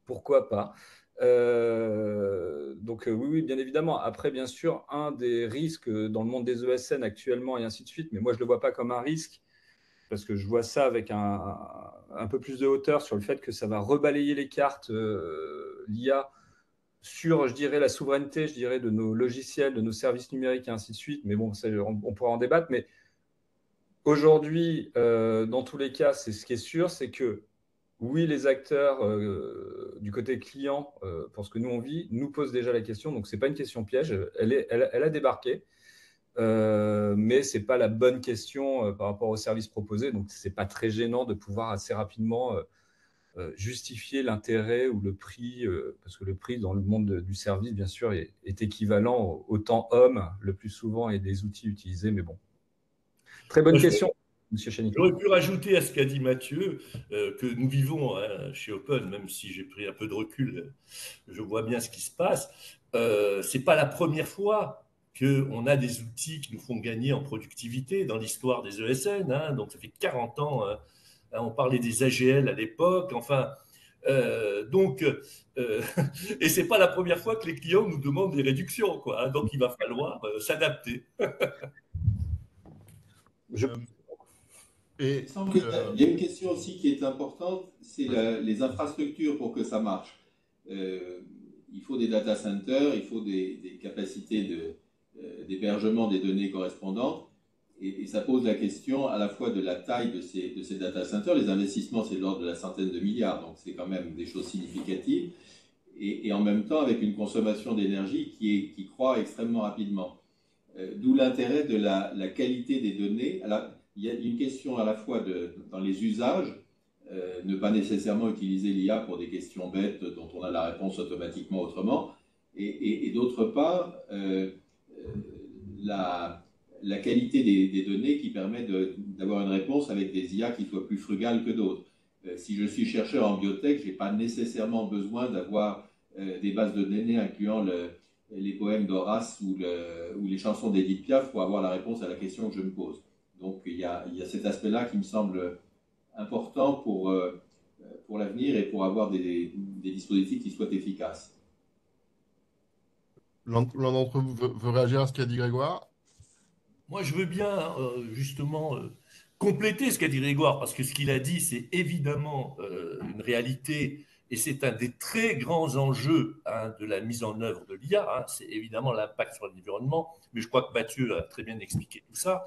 Pourquoi pas? Donc, oui, bien évidemment. Après, bien sûr, un des risques dans le monde des ESN actuellement et ainsi de suite, mais moi, je ne le vois pas comme un risque parce que je vois ça avec un peu plus de hauteur sur le fait que ça va rebalayer les cartes, l'IA, sur, je dirais, la souveraineté, je dirais, de nos logiciels, de nos services numériques et ainsi de suite. Mais bon, on pourra en débattre. Mais aujourd'hui, dans tous les cas, c'est ce qui est sûr, c'est que oui, les acteurs du côté client, pour ce que nous on vit, nous posent déjà la question. Donc, ce n'est pas une question piège. Elle a débarqué. Mais ce n'est pas la bonne question par rapport au service proposé. Donc, ce n'est pas très gênant de pouvoir assez rapidement justifier l'intérêt ou le prix, parce que le prix dans le monde du service, bien sûr, est équivalent au temps homme le plus souvent et des outils utilisés. Mais bon, très bonne question, Monsieur Chani. J'aurais pu rajouter à ce qu'a dit Mathieu que nous vivons chez Open, même si j'ai pris un peu de recul, je vois bien ce qui se passe. C'est pas la première fois qu'on a des outils qui nous font gagner en productivité dans l'histoire des ESN. Donc ça fait 40 ans. On parlait des AGL à l'époque. Enfin, et c'est pas la première fois que les clients nous demandent des réductions, quoi. Donc il va falloir s'adapter. Il me semble qu'il y a une question aussi qui est importante, c'est les infrastructures pour que ça marche. Il faut des data centers, il faut des capacités d'hébergement des données correspondantes, et ça pose la question à la fois de la taille de ces data centers. Les investissements, c'est de l'ordre de la centaine de milliards, donc c'est quand même des choses significatives, et en même temps avec une consommation d'énergie qui croît extrêmement rapidement. D'où l'intérêt de la qualité des données. Il y a une question à la fois dans les usages, ne pas nécessairement utiliser l'IA pour des questions bêtes dont on a la réponse automatiquement autrement, et d'autre part, la qualité des données qui permet d'avoir une réponse avec des IA qui soient plus frugales que d'autres. Si je suis chercheur en biotech, je n'ai pas nécessairement besoin d'avoir des bases de données incluant les poèmes d'Horace ou les chansons d'Edith Piaf pour avoir la réponse à la question que je me pose. Donc il y a cet aspect-là qui me semble important pour l'avenir et pour avoir des dispositifs qui soient efficaces. L'un d'entre vous veut réagir à ce qu'a dit Grégoire? Moi, je veux bien justement compléter ce qu'a dit Grégoire, parce que ce qu'il a dit, c'est évidemment une réalité et c'est un des très grands enjeux de la mise en œuvre de l'IA, c'est évidemment l'impact sur l'environnement, mais je crois que Mathieu a très bien expliqué tout ça.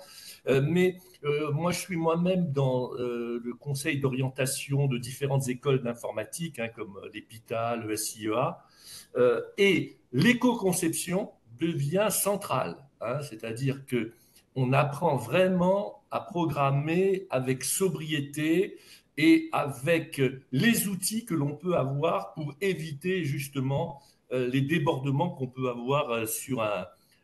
Moi, je suis moi-même dans le conseil d'orientation de différentes écoles d'informatique, comme l'EPITA, le SIEA, et l'éco-conception devient centrale, c'est-à-dire qu'on apprend vraiment à programmer avec sobriété et avec les outils que l'on peut avoir pour éviter justement les débordements qu'on peut avoir sur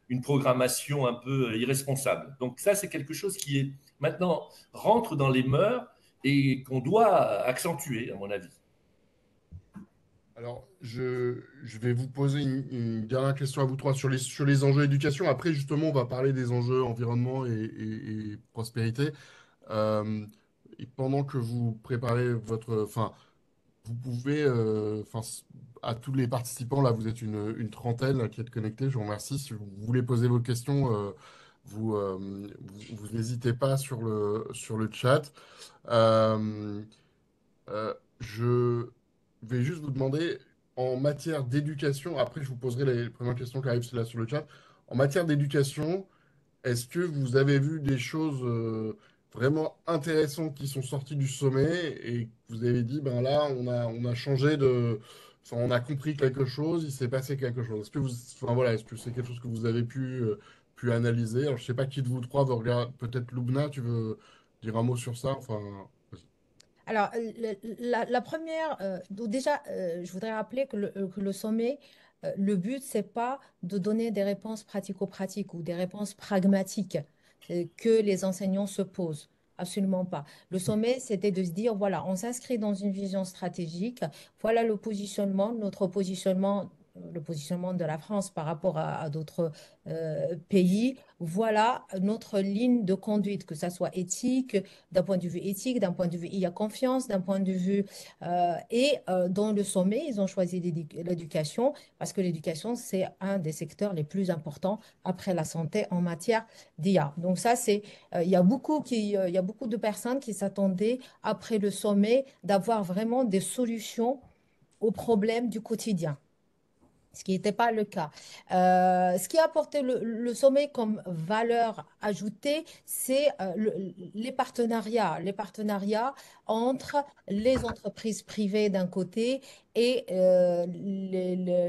une programmation un peu irresponsable. Donc ça, c'est quelque chose qui est maintenant rentre dans les mœurs et qu'on doit accentuer, à mon avis. Alors, je vais vous poser une dernière question à vous trois sur les enjeux éducation. Après, justement, on va parler des enjeux environnement et prospérité. Euh, et pendant que vous préparez enfin, vous pouvez, à tous les participants, là, vous êtes une trentaine qui êtes connectés, je vous remercie. Si vous voulez poser vos questions, vous n'hésitez pas sur le chat. Euh, je vais juste vous demander, en matière d'éducation, après je vous poserai les premières questions qui arrivent là sur le chat. En matière d'éducation, est-ce que vous avez vu des choses vraiment intéressantes qui sont sorties du sommet et que vous avez dit, ben là, on a changé de... Enfin, on a compris quelque chose, il s'est passé quelque chose. Est-ce que enfin, voilà, est-ce que c'est quelque chose que vous avez pu analyser? Alors, je sais pas qui de vous trois veut regarder. Peut-être Loubna, tu veux dire un mot sur ça? Enfin, vas-y. Alors, la première, donc déjà, je voudrais rappeler que le sommet, le but, c'est pas de donner des réponses pratico-pratiques ou des réponses pragmatiques que les enseignants se posent. Absolument pas. Le sommet, c'était de se dire, voilà, on s'inscrit dans une vision stratégique, voilà le positionnement, notre positionnement, le positionnement de la France par rapport à d'autres pays, voilà notre ligne de conduite, que ça soit éthique, d'un point de vue éthique, d'un point de vue il y a confiance, d'un point de vue dans le sommet, ils ont choisi l'éducation parce que l'éducation, c'est un des secteurs les plus importants après la santé en matière d'IA. Donc ça, il y a il y a beaucoup de personnes qui s'attendaient après le sommet d'avoir vraiment des solutions aux problèmes du quotidien, ce qui n'était pas le cas. Ce qui a apporté le sommet comme valeur ajoutée, c'est les partenariats entre les entreprises privées d'un côté et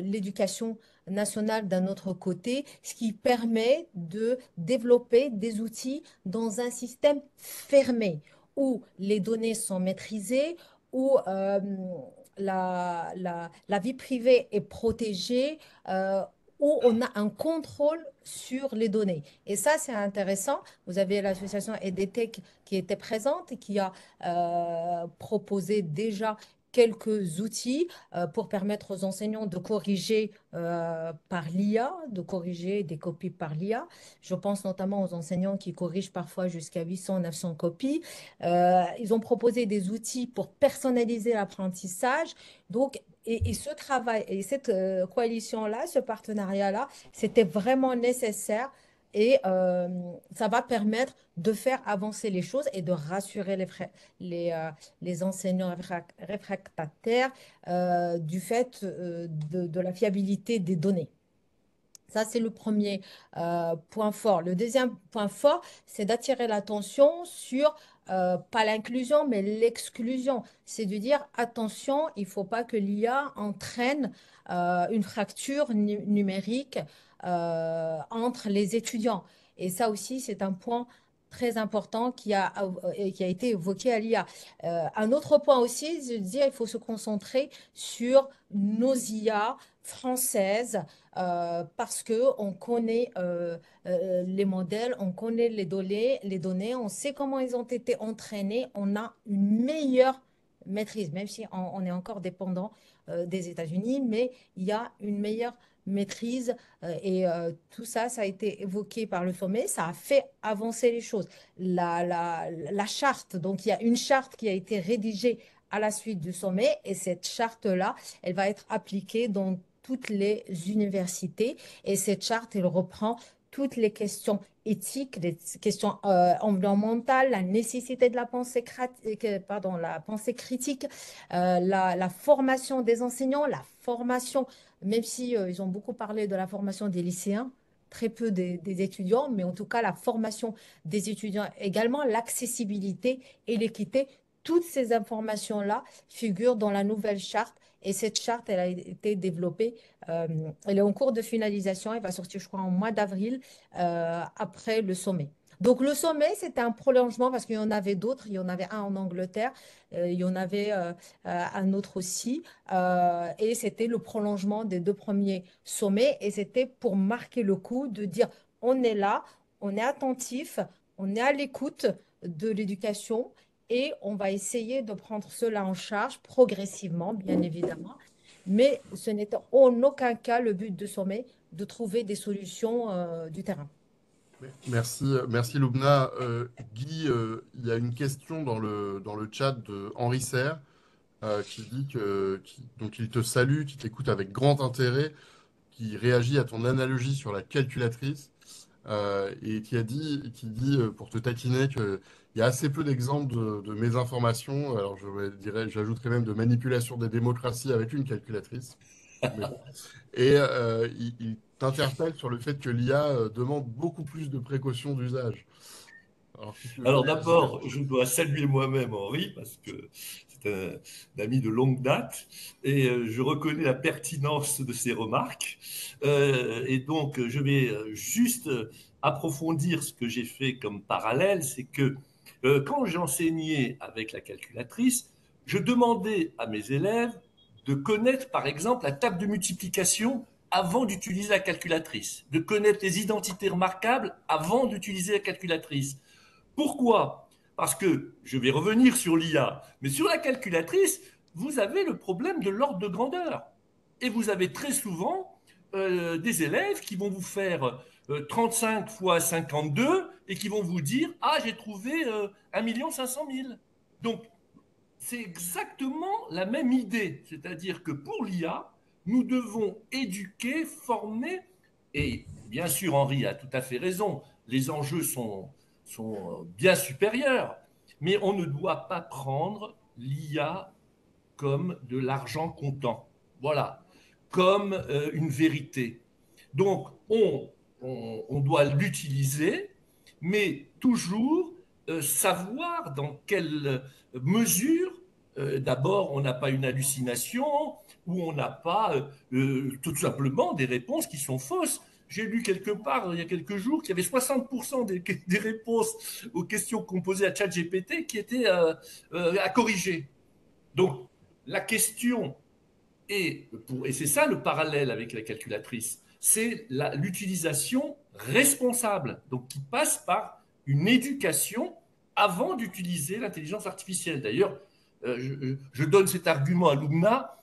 l'éducation nationale d'un autre côté, ce qui permet de développer des outils dans un système fermé où les données sont maîtrisées, où la vie privée est protégée, où on a un contrôle sur les données. Et ça, c'est intéressant. Vous avez l'association EDTech qui était présente et qui a proposé déjà quelques outils pour permettre aux enseignants de corriger par l'IA, de corriger des copies par l'IA. Je pense notamment aux enseignants qui corrigent parfois jusqu'à 800, 900 copies. Ils ont proposé des outils pour personnaliser l'apprentissage. Donc, et ce travail, et cette coalition-là, ce partenariat-là, c'était vraiment nécessaire et ça va permettre de faire avancer les choses et de rassurer les enseignants réfractaires du fait de la fiabilité des données. Ça, c'est le premier point fort. Le deuxième point fort, c'est d'attirer l'attention sur, pas l'inclusion, mais l'exclusion. C'est de dire, attention, il ne faut pas que l'IA entraîne une fracture numérique entre les étudiants. Et ça aussi, c'est un point très important qui a été évoqué à l'IA. Un autre point aussi, c'est de dire, il faut se concentrer sur nos IA françaises parce qu'on connaît les modèles, on connaît les données, on sait comment ils ont été entraînés, on a une meilleure maîtrise, même si on est encore dépendant des États-Unis, mais il y a une meilleure maîtrise et tout ça, ça a été évoqué par le sommet, ça a fait avancer les choses. La charte, donc il y a une charte qui a été rédigée à la suite du sommet et cette charte-là, elle va être appliquée dans toutes les universités et cette charte, elle reprend toutes les questions éthiques, les questions environnementales, la nécessité de la pensée, la pensée critique, la formation des enseignants, la formation, même si ils ont beaucoup parlé de la formation des lycéens, très peu des étudiants, mais en tout cas la formation des étudiants également, l'accessibilité et l'équité. Toutes ces informations-là figurent dans la nouvelle charte et cette charte, elle a été développée, elle est en cours de finalisation, elle va sortir, je crois, en mois d'avril, après le sommet. Donc le sommet, c'était un prolongement parce qu'il y en avait d'autres. Il y en avait un en Angleterre, il y en avait un autre aussi. Et c'était le prolongement des deux premiers sommets. Et c'était pour marquer le coup de dire, on est là, on est attentif, on est à l'écoute de l'éducation et on va essayer de prendre cela en charge progressivement, bien évidemment. Mais ce n'est en aucun cas le but de sommet de trouver des solutions du terrain. Merci Loubna. Guy, il y a une question dans le chat de Henri Serre qui dit donc il te salue, qui t'écoute avec grand intérêt, qui réagit à ton analogie sur la calculatrice et qui dit pour te taquiner qu'il y a assez peu d'exemples de mésinformation. Alors j'ajouterais même de manipulation des démocraties avec une calculatrice. Mais bon. Et il t'interpelle sur le fait que l'IA demande beaucoup plus de précautions d'usage. Alors, si tu veux Alors réagir. d'abord, je dois saluer moi-même Henri, parce que c'est un ami de longue date, et je reconnais la pertinence de ses remarques. Et donc, je vais juste approfondir ce que j'ai fait comme parallèle, c'est que quand j'enseignais avec la calculatrice, je demandais à mes élèves de connaître, par exemple, la table de multiplication avant d'utiliser la calculatrice, de connaître les identités remarquables avant d'utiliser la calculatrice. Pourquoi? Parce que, je vais revenir sur l'IA, mais sur la calculatrice, vous avez le problème de l'ordre de grandeur. Et vous avez très souvent des élèves qui vont vous faire 35 fois 52 et qui vont vous dire « Ah, j'ai trouvé 1 500 000 ». Donc, c'est exactement la même idée. C'est-à-dire que pour l'IA, nous devons éduquer, former, et bien sûr, Henri a tout à fait raison, les enjeux sont bien supérieurs, mais on ne doit pas prendre l'IA comme de l'argent comptant. Voilà, comme une vérité. Donc, on doit l'utiliser, mais toujours savoir dans quelle mesure, d'abord, on n'a pas une hallucination ou on n'a pas tout simplement des réponses qui sont fausses. J'ai lu quelque part il y a quelques jours qu'il y avait 60% des réponses aux questions qu'on posait à ChatGPT qui étaient à corriger. Donc, la question est, et c'est ça le parallèle avec la calculatrice, c'est l'utilisation responsable, donc qui passe par une éducation avant d'utiliser l'intelligence artificielle. D'ailleurs, je donne cet argument à Lumna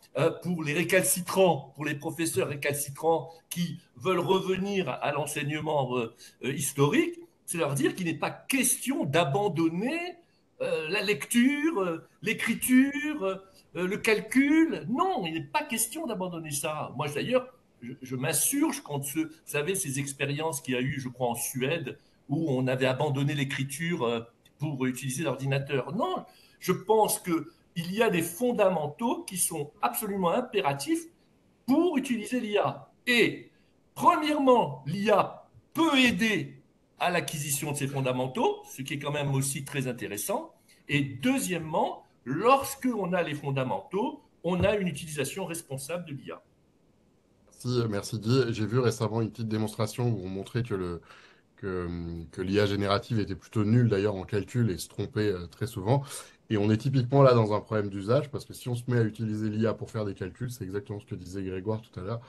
pour les récalcitrants, pour les professeurs récalcitrants qui veulent revenir à l'enseignement historique, c'est leur dire qu'il n'est pas question d'abandonner la lecture, l'écriture, le calcul. Non, il n'est pas question d'abandonner ça. Moi, d'ailleurs, je m'insurge quand vous savez ces expériences qu'il y a eu, je crois, en Suède, où on avait abandonné l'écriture pour utiliser l'ordinateur. Non, je pense qu'il y a des fondamentaux qui sont absolument impératifs pour utiliser l'IA. Et, premièrement, l'IA peut aider à l'acquisition de ces fondamentaux, ce qui est quand même aussi très intéressant. Et deuxièmement, lorsque on a les fondamentaux, on a une utilisation responsable de l'IA. Merci Guy. J'ai vu récemment une petite démonstration où on montrait que l'IA générative était plutôt nulle d'ailleurs en calcul et se trompait très souvent. Et on est typiquement là dans un problème d'usage parce que si on se met à utiliser l'IA pour faire des calculs, c'est exactement ce que disait Grégoire tout à l'heure,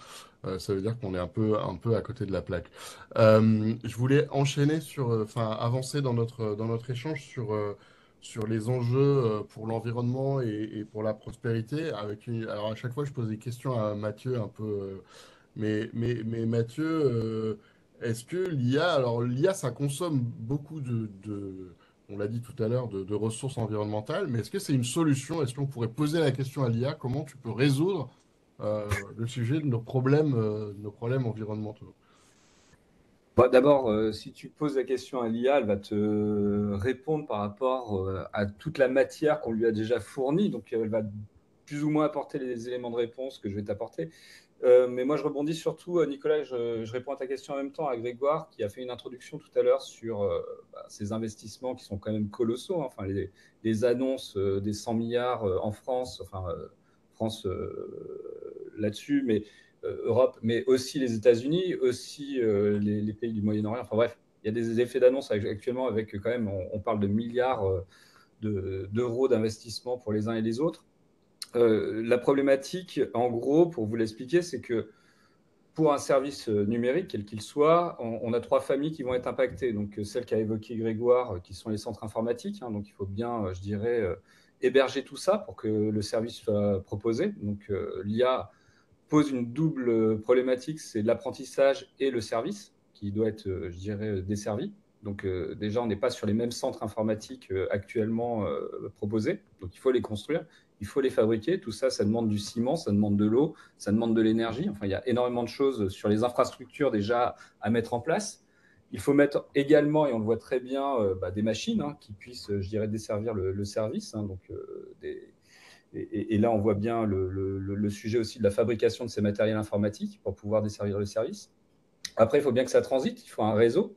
ça veut dire qu'on est un peu à côté de la plaque. Je voulais enchaîner avancer dans notre échange sur les enjeux pour l'environnement et pour la prospérité. Alors à chaque fois, je pose des questions à Mathieu un peu, mais Mathieu, est-ce que l'IA, ça consomme beaucoup on l'a dit tout à l'heure, de ressources environnementales, mais est-ce que c'est une solution? Est-ce qu'on pourrait poser la question à l'IA, comment tu peux résoudre le sujet de nos problèmes environnementaux? Bon, d'abord, si tu poses la question à l'IA, elle va te répondre par rapport à toute la matière qu'on lui a déjà fournie. Donc, elle va plus ou moins apporter les éléments de réponse que je vais t'apporter. Mais moi, je rebondis surtout, Nicolas, je réponds à ta question en même temps à Grégoire, qui a fait une introduction tout à l'heure sur ces investissements qui sont quand même colossaux. Hein. Enfin, les annonces des 100 milliards en France, enfin, France là-dessus, mais Europe, mais aussi les États-Unis, aussi les pays du Moyen-Orient. Enfin bref, il y a des effets d'annonce actuellement avec quand même, on parle de milliards d'euros d'investissement pour les uns et les autres. La problématique, en gros, pour vous l'expliquer, c'est que pour un service numérique, quel qu'il soit, on a 3 familles qui vont être impactées. Donc, celle qu'a évoquée Grégoire, qui sont les centres informatiques. Hein, donc, il faut bien, je dirais, héberger tout ça pour que le service soit proposé. Donc, l'IA pose une double problématique, c'est l'apprentissage et le service qui doit être, je dirais, desservi. Donc déjà, on n'est pas sur les mêmes centres informatiques actuellement proposés. Donc il faut les construire, il faut les fabriquer. Tout ça, ça demande du ciment, ça demande de l'eau, ça demande de l'énergie. Enfin, il y a énormément de choses sur les infrastructures déjà à mettre en place. Il faut mettre également, et on le voit très bien, des machines qui puissent, je dirais, desservir le service. Hein, donc et là, on voit bien le sujet aussi de la fabrication de ces matériels informatiques pour pouvoir desservir le service. Après, il faut bien que ça transite, il faut un réseau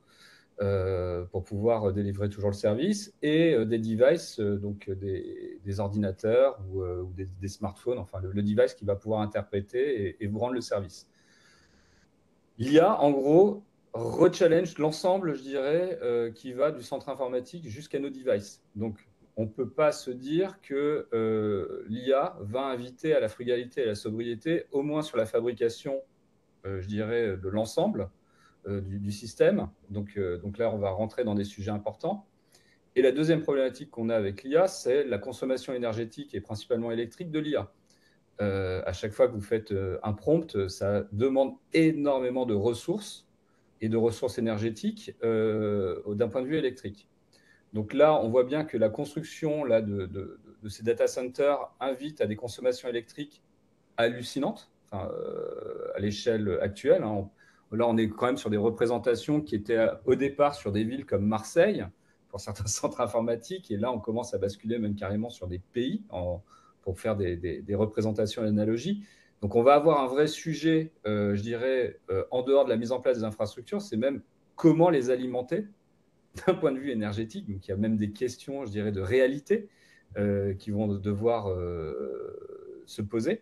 pour pouvoir délivrer toujours le service et des devices, donc des ordinateurs ou des smartphones, enfin le device qui va pouvoir interpréter et vous rendre le service. L'IA, en gros, rechallenge l'ensemble, je dirais, qui va du centre informatique jusqu'à nos devices. Donc, on ne peut pas se dire que l'IA va inviter à la frugalité et à la sobriété, au moins sur la fabrication, je dirais, de l'ensemble du système. Donc là, on va rentrer dans des sujets importants. Et la deuxième problématique qu'on a avec l'IA, c'est la consommation énergétique et principalement électrique de l'IA. À chaque fois que vous faites un prompt, ça demande énormément de ressources et de ressources énergétiques d'un point de vue électrique. Donc là, on voit bien que la construction là, de ces data centers invite à des consommations électriques hallucinantes à l'échelle actuelle. Hein. Là, on est quand même sur des représentations qui étaient au départ sur des villes comme Marseille, pour certains centres informatiques, et là, on commence à basculer même carrément sur des pays pour faire des représentations et analogies. Donc, on va avoir un vrai sujet, je dirais, en dehors de la mise en place des infrastructures, c'est même comment les alimenter d'un point de vue énergétique. Donc, il y a même des questions, je dirais, de réalité qui vont devoir se poser.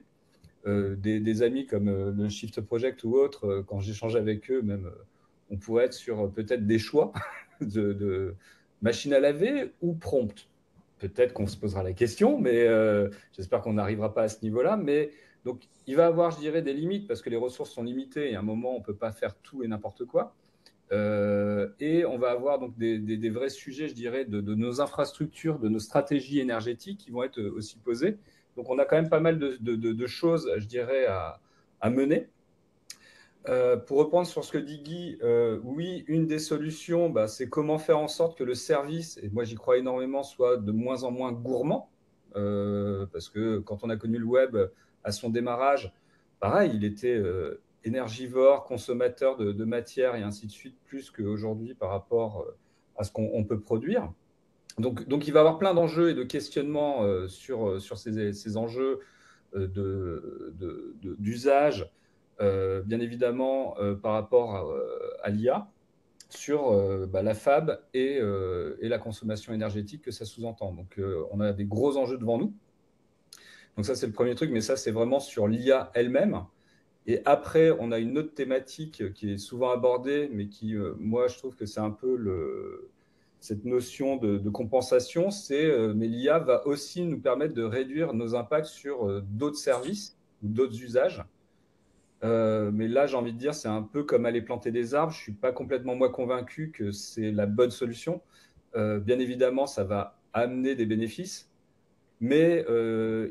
Des amis comme le Shift Project ou autres, quand j'échange avec eux, même, on pourrait être sur peut-être des choix de machine à laver ou prompt. Peut-être qu'on se posera la question, mais j'espère qu'on n'arrivera pas à ce niveau-là. Mais donc, il va y avoir, je dirais, des limites parce que les ressources sont limitées et à un moment, on ne peut pas faire tout et n'importe quoi. Et on va avoir donc des vrais sujets, je dirais, de nos infrastructures, de nos stratégies énergétiques qui vont être aussi posées. Donc, on a quand même pas mal de choses, je dirais, à mener. Pour reprendre sur ce que dit Guy, oui, une des solutions, c'est comment faire en sorte que le service, et moi j'y crois énormément, soit de moins en moins gourmand. Parce que quand on a connu le web à son démarrage, pareil, il était énergivore, consommateur de matière et ainsi de suite, plus qu'aujourd'hui par rapport à ce qu'on peut produire. Donc, il va y avoir plein d'enjeux et de questionnements sur ces enjeux d'usage, bien évidemment, par rapport à l'IA, sur la fab et la consommation énergétique que ça sous-entend. Donc, on a des gros enjeux devant nous. Donc, ça, c'est le premier truc, mais ça, c'est vraiment sur l'IA elle-même. Et après, on a une autre thématique qui est souvent abordée, mais qui, moi, je trouve que c'est un peu cette notion de compensation, mais l'IA va aussi nous permettre de réduire nos impacts sur d'autres services ou d'autres usages. Mais là, j'ai envie de dire, c'est un peu comme aller planter des arbres. Je ne suis pas complètement, moi, convaincu que c'est la bonne solution. Bien évidemment, ça va amener des bénéfices, mais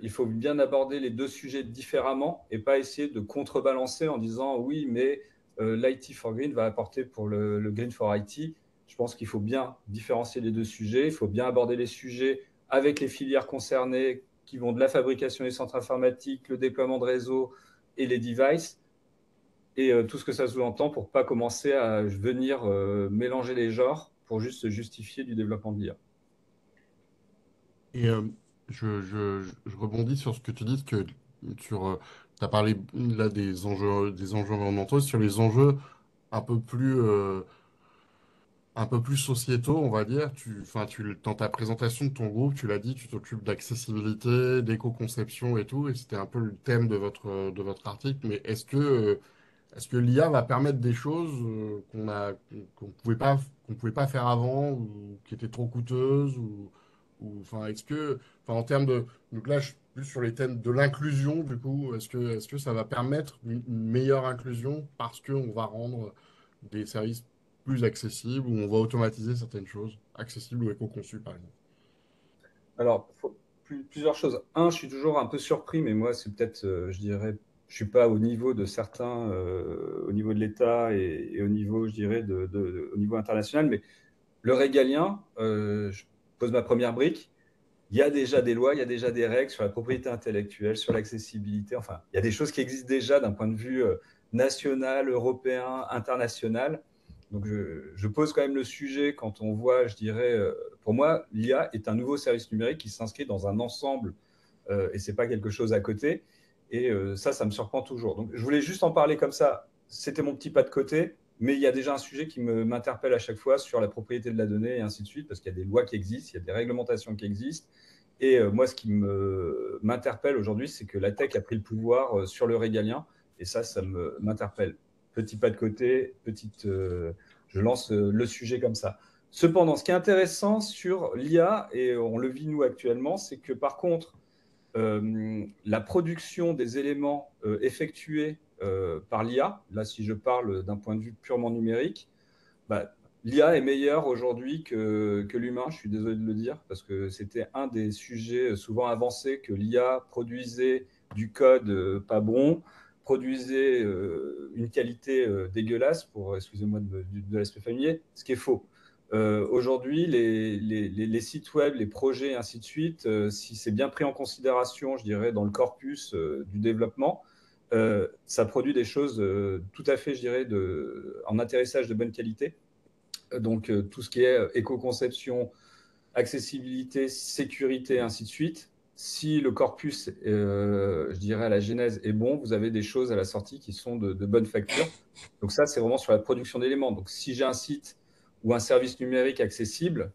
il faut bien aborder les deux sujets différemment et pas essayer de contrebalancer en disant oui, mais l'IT for Green va apporter pour le Green for IT. Je pense qu'il faut bien différencier les deux sujets. Il faut bien aborder les sujets avec les filières concernées qui vont de la fabrication des centres informatiques, le déploiement de réseaux et les devices, et tout ce que ça sous-entend pour ne pas commencer à venir mélanger les genres pour juste se justifier du développement de l'IA. Et je rebondis sur ce que tu dis, que tu as parlé là des enjeux environnementaux, sur les enjeux un peu plus, euh, un peu plus sociétaux, on va dire. Dans ta présentation de ton groupe, tu l'as dit, tu t'occupes d'accessibilité, d'éco-conception et tout, et c'était un peu le thème de votre article. Mais est-ce que l'IA va permettre des choses qu'on pouvait pas faire avant ou qui étaient trop coûteuses enfin, en termes de, donc là, je suis plus sur les thèmes de l'inclusion, du coup, est-ce que ça va permettre une meilleure inclusion parce qu'on va rendre des services plus accessibles ou on va automatiser certaines choses accessibles ou éco-conçues, par exemple? Alors, plusieurs choses. Un, je suis toujours un peu surpris, mais moi, c'est peut-être, je dirais, je suis pas au niveau de certains, au niveau de l'État et au niveau, je dirais, au niveau international, mais le régalien, je pose ma première brique. Il y a déjà des lois, il y a déjà des règles sur la propriété intellectuelle, sur l'accessibilité. Enfin, il y a des choses qui existent déjà d'un point de vue national, européen, international. Donc, je pose quand même le sujet quand on voit, je dirais, pour moi, l'IA est un nouveau service numérique qui s'inscrit dans un ensemble et c'est pas quelque chose à côté. Et ça me surprend toujours. Donc, je voulais juste en parler comme ça. C'était mon petit pas de côté, mais il y a déjà un sujet qui m'interpelle à chaque fois sur la propriété de la donnée et ainsi de suite, parce qu'il y a des lois qui existent, il y a des réglementations qui existent. Et moi, ce qui m'interpelle aujourd'hui, c'est que la tech a pris le pouvoir sur le régalien, et ça m'interpelle. Petit pas de côté, je lance le sujet comme ça. Cependant, ce qui est intéressant sur l'IA, et on le vit nous actuellement, c'est que par contre, la production des éléments effectués par l'IA, là si je parle d'un point de vue purement numérique, bah, l'IA est meilleure aujourd'hui que l'humain, je suis désolé de le dire, parce que c'était un des sujets souvent avancés, que l'IA produisait du code pas bon, produisait une qualité dégueulasse, excusez-moi de l'aspect familier, ce qui est faux. Aujourd'hui, les sites web, les projets, ainsi de suite, si c'est bien pris en considération, je dirais, dans le corpus du développement, ça produit des choses tout à fait, je dirais, en atterrissage de bonne qualité. Donc, tout ce qui est éco-conception, accessibilité, sécurité, ainsi de suite. Si le corpus, je dirais, à la genèse est bon, vous avez des choses à la sortie qui sont de bonne facture. Donc ça, c'est vraiment sur la production d'éléments. Donc, si j'ai un site ou un service numérique accessible,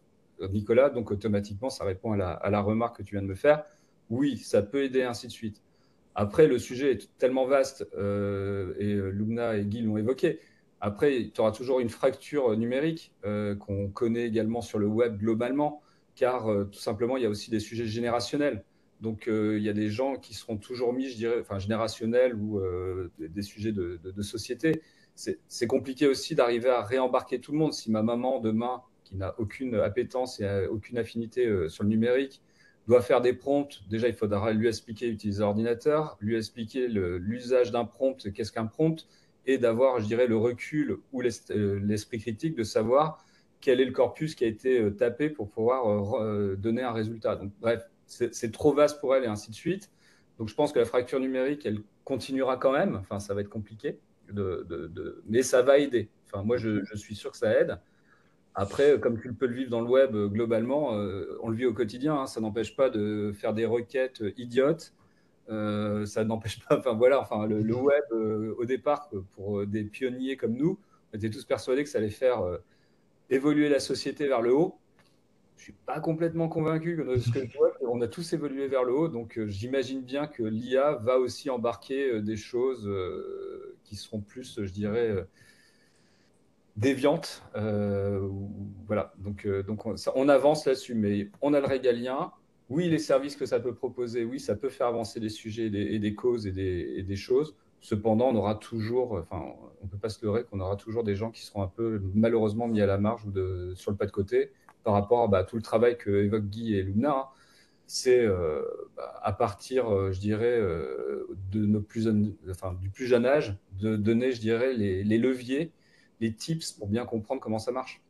Nicolas, donc automatiquement, ça répond à la remarque que tu viens de me faire. Oui, ça peut aider, ainsi de suite. Après, le sujet est tellement vaste, et Lumna et Guy l'ont évoqué. Après, tu auras toujours une fracture numérique qu'on connaît également sur le web globalement, car tout simplement, il y a aussi des sujets générationnels. Donc, il y a des gens qui seront toujours mis, je dirais, enfin, générationnels ou des sujets de société. C'est compliqué aussi d'arriver à réembarquer tout le monde. Si ma maman, demain, qui n'a aucune appétence et aucune affinité sur le numérique, doit faire des prompts, déjà, il faudra lui expliquer utiliser l'ordinateur, lui expliquer l'usage d'un prompt, qu'est-ce qu'un prompt, et d'avoir, je dirais, le recul ou l'esprit critique de savoir quel est le corpus qui a été tapé pour pouvoir donner un résultat. Donc, bref, c'est trop vaste pour elle et ainsi de suite. Donc, je pense que la fracture numérique, elle continuera quand même. Enfin, ça va être compliqué, mais ça va aider. Enfin, moi, je suis sûr que ça aide. Après, comme tu peux le vivre dans le web, globalement, on le vit au quotidien. Hein, ça n'empêche pas de faire des requêtes idiotes. Ça n'empêche pas, enfin voilà, enfin, le web, au départ, pour des pionniers comme nous, on était tous persuadés que ça allait faire évoluer la société vers le haut. Je ne suis pas complètement convaincu de ce que je vois. On a tous évolué vers le haut, donc j'imagine bien que l'IA va aussi embarquer des choses qui seront plus, je dirais, déviantes. Voilà, donc on avance là-dessus, mais on a le régalien. Oui, les services que ça peut proposer, oui, ça peut faire avancer des sujets et des causes et des choses. Cependant, on aura toujours, enfin, on ne peut pas se leurrer qu'on aura toujours des gens qui seront un peu malheureusement mis à la marge ou sur le pas de côté par rapport à tout le travail que évoquent Guy et Lumna. Hein. C'est à partir, je dirais, de du plus jeune âge, de donner, je dirais, les leviers, les tips pour bien comprendre comment ça marche.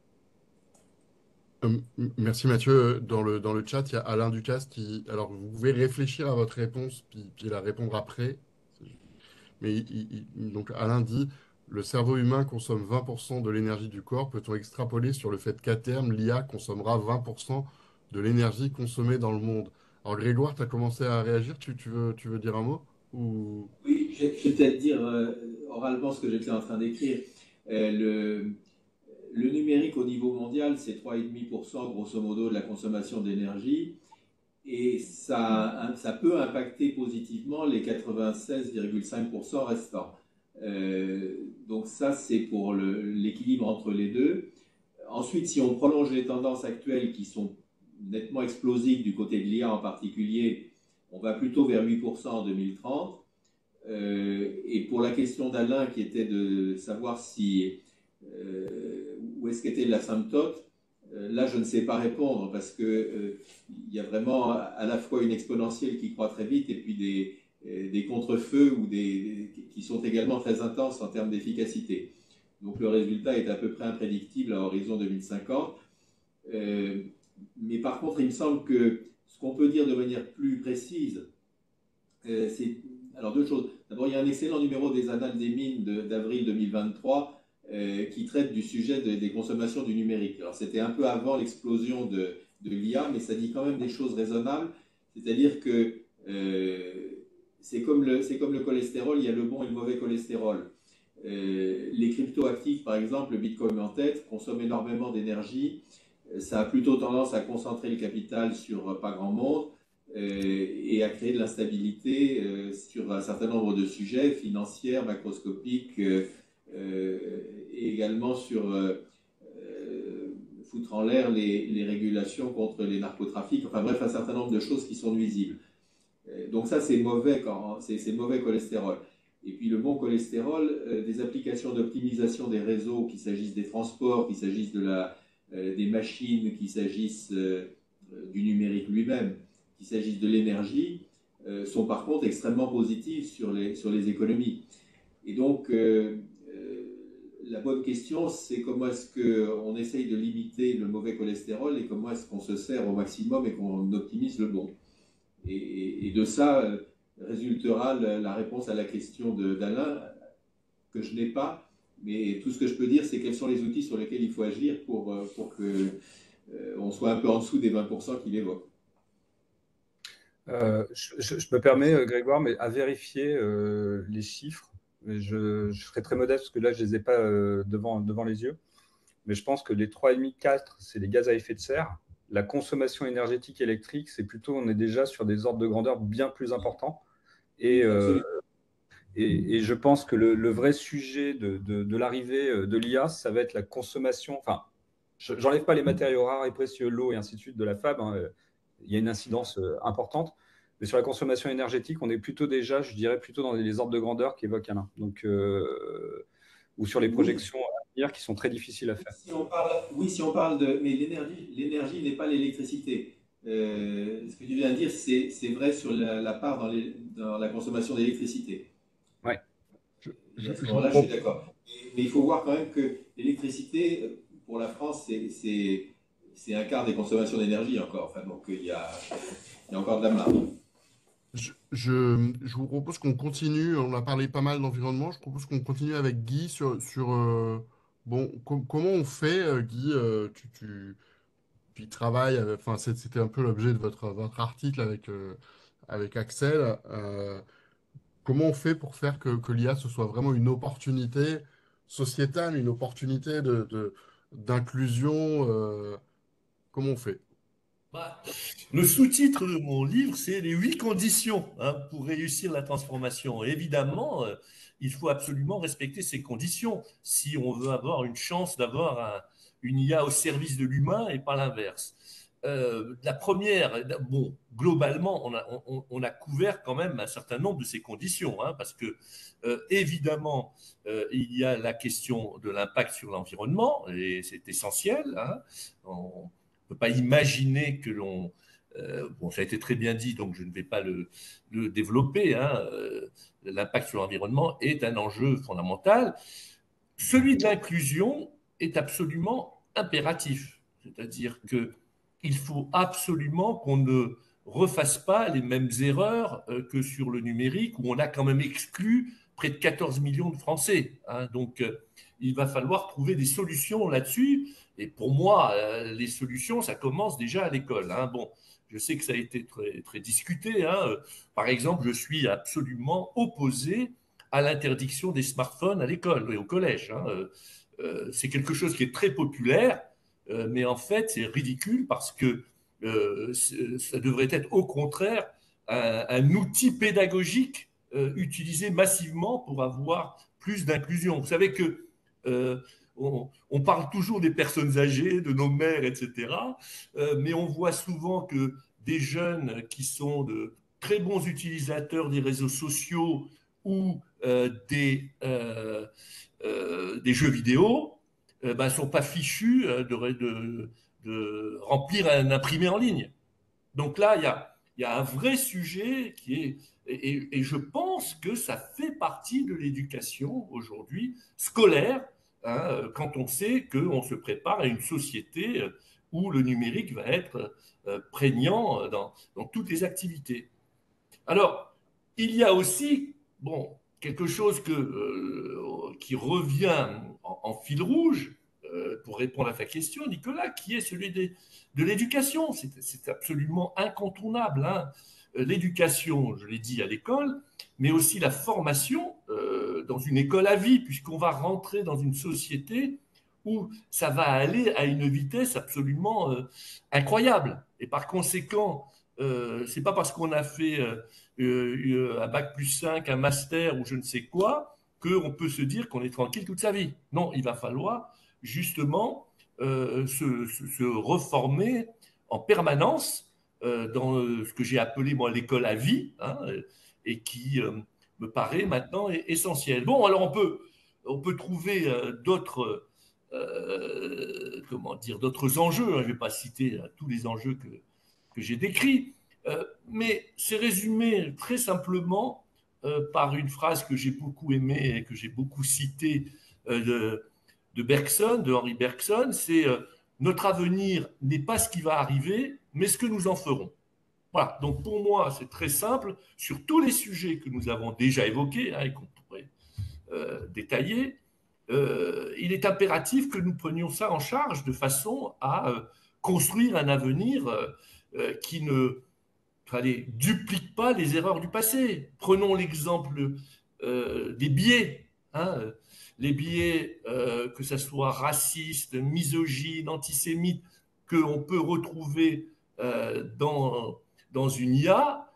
Merci Mathieu. Dans le chat, il y a Alain Ducasse qui. Alors, vous pouvez réfléchir à votre réponse, puis la répondre après. Mais donc Alain dit, le cerveau humain consomme 20% de l'énergie du corps. Peut-on extrapoler sur le fait qu'à terme, l'IA consommera 20% de l'énergie consommée dans le monde? Alors Grégoire, tu as commencé à réagir, tu veux dire un mot? Ou... Oui, je vais peut-être dire oralement ce que j'étais en train d'écrire. Le numérique au niveau mondial, c'est 3,5% grosso modo de la consommation d'énergie. Et ça peut impacter positivement les 96,5% restants. Donc ça, c'est pour l'équilibre entre les deux. Ensuite, si on prolonge les tendances actuelles qui sont nettement explosives du côté de l'IA en particulier, on va plutôt vers 8% en 2030. Et pour la question d'Alain qui était de savoir si où est-ce qu'était l'asymptote, là je ne sais pas répondre parce que il y a vraiment à la fois une exponentielle qui croît très vite et puis des contre-feux ou qui sont également très intenses en termes d'efficacité. Donc le résultat est à peu près imprédictible à horizon 2050. Mais par contre, il me semble que ce qu'on peut dire de manière plus précise, c'est alors deux choses. D'abord, il y a un excellent numéro des Annales des mines d'avril 2023 qui traite du sujet des consommations du numérique. Alors c'était un peu avant l'explosion de l'IA, mais ça dit quand même des choses raisonnables. C'est-à-dire que c'est comme le cholestérol, il y a le bon et le mauvais cholestérol. Les cryptoactifs, par exemple, le Bitcoin en tête, consomment énormément d'énergie. Ça a plutôt tendance à concentrer le capital sur pas grand monde et à créer de l'instabilité sur un certain nombre de sujets financiers, macroscopiques, et également sur foutre en l'air les régulations contre les narcotrafics, enfin bref, un certain nombre de choses qui sont nuisibles. Donc ça, c'est mauvais, c'est mauvais cholestérol. Et puis le bon cholestérol, des applications d'optimisation des réseaux, qu'il s'agisse des transports, qu'il s'agisse des machines, qu'il s'agisse du numérique lui-même, qu'il s'agisse de l'énergie, sont par contre extrêmement positives sur les économies. Et donc, la bonne question, c'est comment est-ce qu'on essaye de limiter le mauvais cholestérol et comment est-ce qu'on se sert au maximum et qu'on optimise le bon. Et de ça résultera la réponse à la question d'Alain, que je n'ai pas, mais tout ce que je peux dire, c'est quels sont les outils sur lesquels il faut agir pour qu'on soit un peu en dessous des 20% qu'il évoque. Je me permets, Grégoire, mais à vérifier les chiffres. Je serai très modeste parce que là, je ne les ai pas devant les yeux. Mais je pense que les 3,5-4, c'est les gaz à effet de serre. La consommation énergétique électrique, c'est plutôt, on est déjà sur des ordres de grandeur bien plus importants. Et je pense que le vrai sujet de l'arrivée de l'IA, ça va être la consommation. Enfin, j'enlève pas les matériaux rares et précieux, l'eau et ainsi de suite de la fab. Hein, il y a une incidence importante. Mais sur la consommation énergétique, on est plutôt déjà, je dirais, plutôt dans les ordres de grandeur qu'évoque Alain. Donc, ou sur les projections à venir qui sont très difficiles à faire. Si on parle de... Mais l'énergie n'est pas l'électricité. Ce que tu viens de dire, c'est vrai sur la part dans la consommation d'électricité. Ouais. À ce moment-là, je suis d'accord. Mais il faut voir quand même que l'électricité, pour la France, c'est un quart des consommations d'énergie encore. Enfin, donc il y a encore de la marge. Je vous propose qu'on continue. On a parlé pas mal d'environnement. Je propose qu'on continue avec Guy sur bon, comment on fait, Guy, tu travailles, enfin, c'était un peu l'objet de votre article avec Axel. Comment on fait pour faire que l'IA ce soit vraiment une opportunité sociétale, une opportunité d'inclusion, comment on fait? Bah, le sous-titre de mon livre, c'est les 8 conditions pour réussir la transformation. Et évidemment, il faut absolument respecter ces conditions si on veut avoir une chance d'avoir une IA au service de l'humain et pas l'inverse. La première, bon, globalement, on a couvert quand même un certain nombre de ces conditions, parce que évidemment, il y a la question de l'impact sur l'environnement, et c'est essentiel. On ne peut pas imaginer que l'on... bon, ça a été très bien dit, donc je ne vais pas le développer. L'impact sur l'environnement est un enjeu fondamental. Celui de l'inclusion est absolument impératif. C'est-à-dire qu'il faut absolument qu'on ne refasse pas les mêmes erreurs que sur le numérique, où on a quand même exclu près de 14 millions de Français. Hein. Donc, il va falloir trouver des solutions là-dessus. Et pour moi, les solutions, ça commence déjà à l'école. Hein. Bon, je sais que ça a été très, très discuté. Hein. Par exemple, je suis absolument opposé à l'interdiction des smartphones à l'école et au collège. Hein. C'est quelque chose qui est très populaire, mais en fait, c'est ridicule parce que ça devrait être au contraire un outil pédagogique utilisé massivement pour avoir plus d'inclusion. Vous savez que on parle toujours des personnes âgées, de nos mères, etc. Mais on voit souvent que des jeunes qui sont de très bons utilisateurs des réseaux sociaux ou des jeux vidéo ne sont pas fichus de remplir un imprimé en ligne. Donc là, il y a un vrai sujet qui est, et je pense que ça fait partie de l'éducation aujourd'hui scolaire, hein, quand on sait qu'on se prépare à une société où le numérique va être prégnant dans toutes les activités. Alors, il y a aussi, bon, quelque chose qui revient en fil rouge, pour répondre à ta question, Nicolas, qui est celui de l'éducation. C'est absolument incontournable. Hein. L'éducation, je l'ai dit, à l'école, mais aussi la formation dans une école à vie, puisqu'on va rentrer dans une société où ça va aller à une vitesse absolument incroyable. Et par conséquent, c'est pas parce qu'on a fait un bac plus 5, un master ou je ne sais quoi, qu'on peut se dire qu'on est tranquille toute sa vie. Non, il va falloir justement se reformer en permanence dans ce que j'ai appelé moi l'école à vie, hein, et qui me paraît maintenant essentiel. Bon, alors on peut trouver comment dire, d'autres enjeux. Hein. Je ne vais pas citer tous les enjeux que j'ai décrits, mais c'est résumé très simplement par une phrase que j'ai beaucoup aimée et que j'ai beaucoup citée de Bergson, de Henri Bergson, c'est notre avenir n'est pas ce qui va arriver, mais ce que nous en ferons. Voilà, donc pour moi, c'est très simple. Sur tous les sujets que nous avons déjà évoqués, hein, et qu'on pourrait détailler, il est impératif que nous prenions ça en charge de façon à construire un avenir qui ne duplique pas les erreurs du passé. Prenons l'exemple des biais. Hein, les biais, que ce soit racistes, misogynes, antisémites, qu'on peut retrouver dans une IA,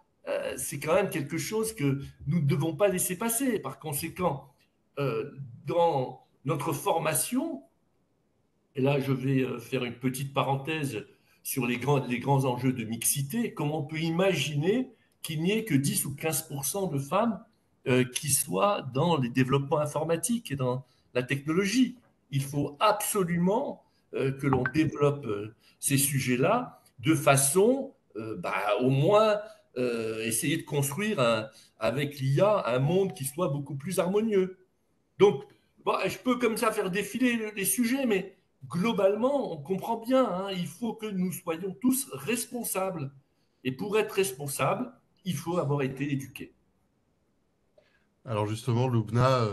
c'est quand même quelque chose que nous ne devons pas laisser passer. Par conséquent, dans notre formation, et là je vais faire une petite parenthèse sur les grands enjeux de mixité, comment on peut imaginer qu'il n'y ait que 10 ou 15% de femmes qui soient dans les développements informatiques et dans la technologie. Il faut absolument que l'on développe ces sujets-là de façon, au moins, essayer de construire avec l'IA un monde qui soit beaucoup plus harmonieux. Donc, bon, je peux comme ça faire défiler les sujets, mais globalement, on comprend bien, hein, il faut que nous soyons tous responsables. Et pour être responsable, il faut avoir été éduqué. Alors justement, Loubna,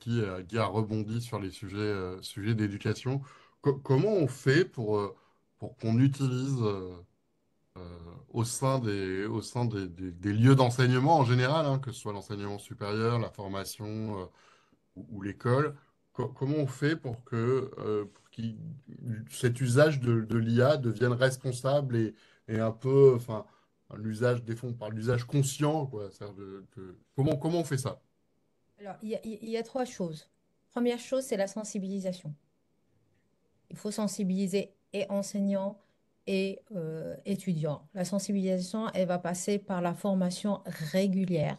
Guy a rebondi sur les sujets d'éducation. Comment on fait pour qu'on utilise au sein des lieux d'enseignement en général, hein, que ce soit l'enseignement supérieur, la formation ou l'école, comment on fait pour que cet usage de l'IA devienne responsable et un peu, enfin, un usage, des fois on parle d'usage conscient, quoi. Comment on fait ça? Alors, il y a trois choses. Première chose, c'est la sensibilisation. Il faut sensibiliser et enseignants et étudiants. La sensibilisation, elle va passer par la formation régulière,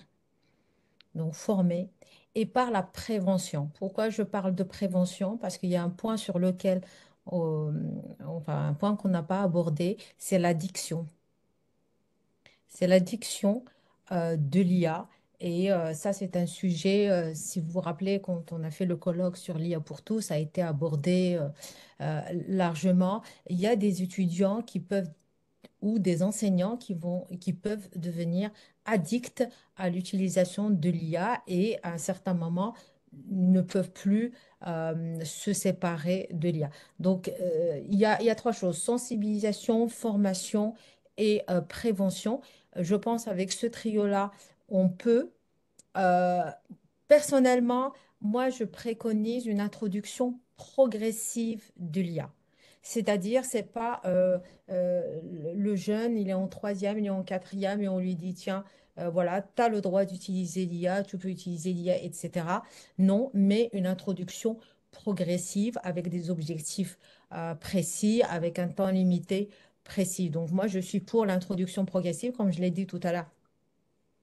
donc formée, et par la prévention. Pourquoi je parle de prévention? Parce qu'il y a un point sur lequel, enfin, un point qu'on n'a pas abordé, c'est l'addiction. C'est l'addiction de l'IA. Et ça, c'est un sujet, si vous vous rappelez, quand on a fait le colloque sur l'IA pour tous, ça a été abordé largement. Il y a des étudiants qui peuvent, ou des enseignants qui peuvent devenir addicts à l'utilisation de l'IA et à un certain moment ne peuvent plus se séparer de l'IA. Donc, il y a trois choses, sensibilisation, formation et prévention. Je pense avec ce trio-là, on peut euh, personnellement, moi, je préconise une introduction progressive de l'IA. C'est-à-dire, c'est pas le jeune, il est en troisième, il est en quatrième et on lui dit, tiens, voilà, tu as le droit d'utiliser l'IA, tu peux utiliser l'IA, etc. Non, mais une introduction progressive avec des objectifs précis, avec un temps limité précis. Donc, moi, je suis pour l'introduction progressive, comme je l'ai dit tout à l'heure.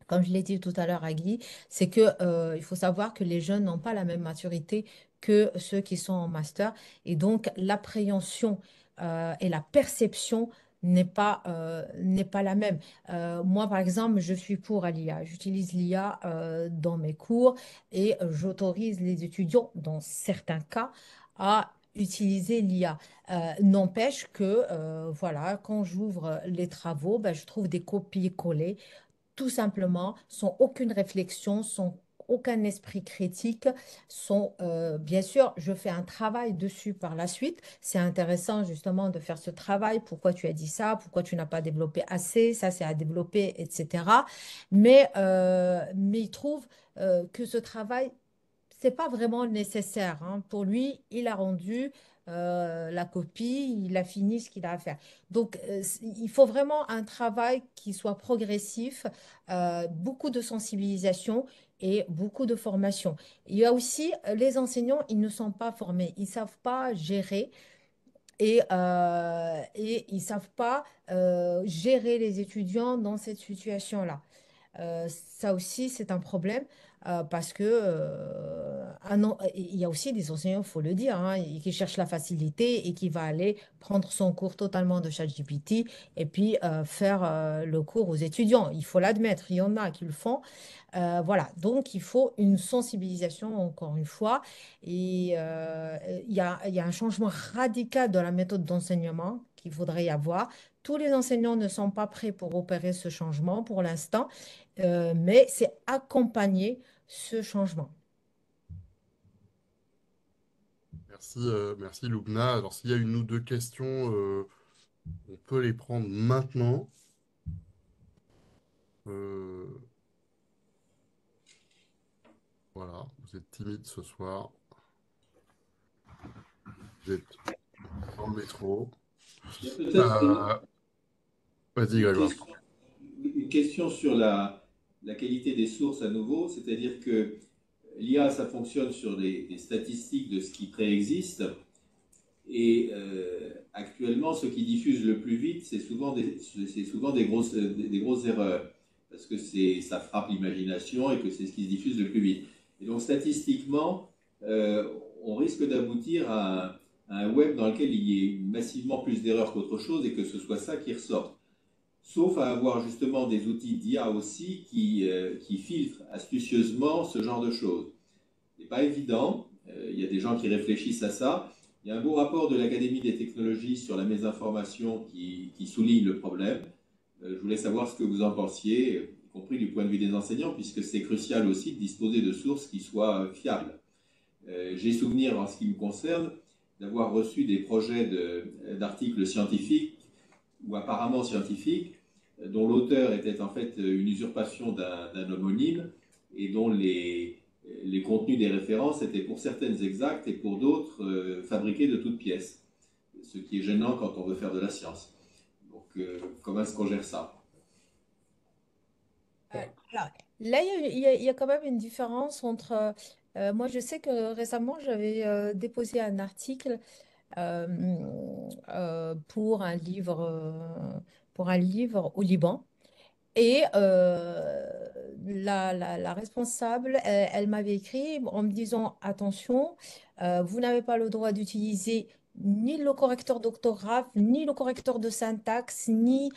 Comme je l'ai dit tout à l'heure à Guy, c'est que, il faut savoir que les jeunes n'ont pas la même maturité que ceux qui sont en master. Et donc, l'appréhension et la perception n'est pas la même. Moi, par exemple, je suis pour à l'IA. J'utilise l'IA dans mes cours et j'autorise les étudiants, dans certains cas, à utiliser l'IA. N'empêche que, voilà, quand j'ouvre les travaux, ben, je trouve des copies collées tout simplement, sans aucune réflexion, sans aucun esprit critique, bien sûr, je fais un travail dessus par la suite. C'est intéressant justement de faire ce travail. Pourquoi tu as dit ça? Pourquoi tu n'as pas développé assez? Ça, c'est à développer, etc. Mais il trouve que ce travail c'est pas vraiment nécessaire, hein. Pour lui, il a rendu la copie, il a fini ce qu'il a à faire. Donc, il faut vraiment un travail qui soit progressif, beaucoup de sensibilisation et beaucoup de formation. Il y a aussi les enseignants, ils ne sont pas formés, ils savent pas gérer et ils savent pas gérer les étudiants dans cette situation-là. Ça aussi, c'est un problème parce que il y a aussi des enseignants, il faut le dire, hein, qui cherchent la facilité et qui va aller prendre son cours totalement de ChatGPT et puis faire le cours aux étudiants. Il faut l'admettre, il y en a qui le font. Voilà, donc il faut une sensibilisation, encore une fois. Et il y a un changement radical dans la méthode d'enseignement qu'il faudrait y avoir. Tous les enseignants ne sont pas prêts pour opérer ce changement pour l'instant, mais c'est accompagner ce changement. Merci Loubna. Alors, s'il y a une ou deux questions, on peut les prendre maintenant. Euh, voilà, vous êtes timide ce soir. Vous êtes dans le métro. Il y a peut-être Vas-y, une Grégoire. question, une question sur la qualité des sources à nouveau, c'est-à-dire que l'IA, ça fonctionne sur des statistiques de ce qui préexiste, et actuellement, ce qui diffuse le plus vite, c'est souvent des grosses erreurs, parce que ça frappe l'imagination et que c'est ce qui se diffuse le plus vite. Et donc, statistiquement, on risque d'aboutir à un web dans lequel il y ait massivement plus d'erreurs qu'autre chose et que ce soit ça qui ressorte. Sauf à avoir justement des outils d'IA aussi qui filtrent astucieusement ce genre de choses. Ce n'est pas évident, il y a des gens qui réfléchissent à ça. Il y a un beau rapport de l'Académie des technologies sur la mésinformation qui souligne le problème. Je voulais savoir ce que vous en pensiez, y compris du point de vue des enseignants, puisque c'est crucial aussi de disposer de sources qui soient fiables. J'ai souvenir, en ce qui me concerne, d'avoir reçu des projets d'articles scientifiques ou apparemment scientifiques, dont l'auteur était en fait une usurpation d'un homonyme et dont les contenus des références étaient pour certaines exacts et pour d'autres fabriqués de toutes pièces. Ce qui est gênant quand on veut faire de la science. Donc, comment est-ce qu'on gère ça? Là, là, il y a quand même une différence entre... moi, je sais que récemment, j'avais déposé un article euh, pour un livre au Liban. Et la responsable, elle m'avait écrit en me disant, attention, vous n'avez pas le droit d'utiliser ni le correcteur d'orthographe, ni le correcteur de syntaxe, ni...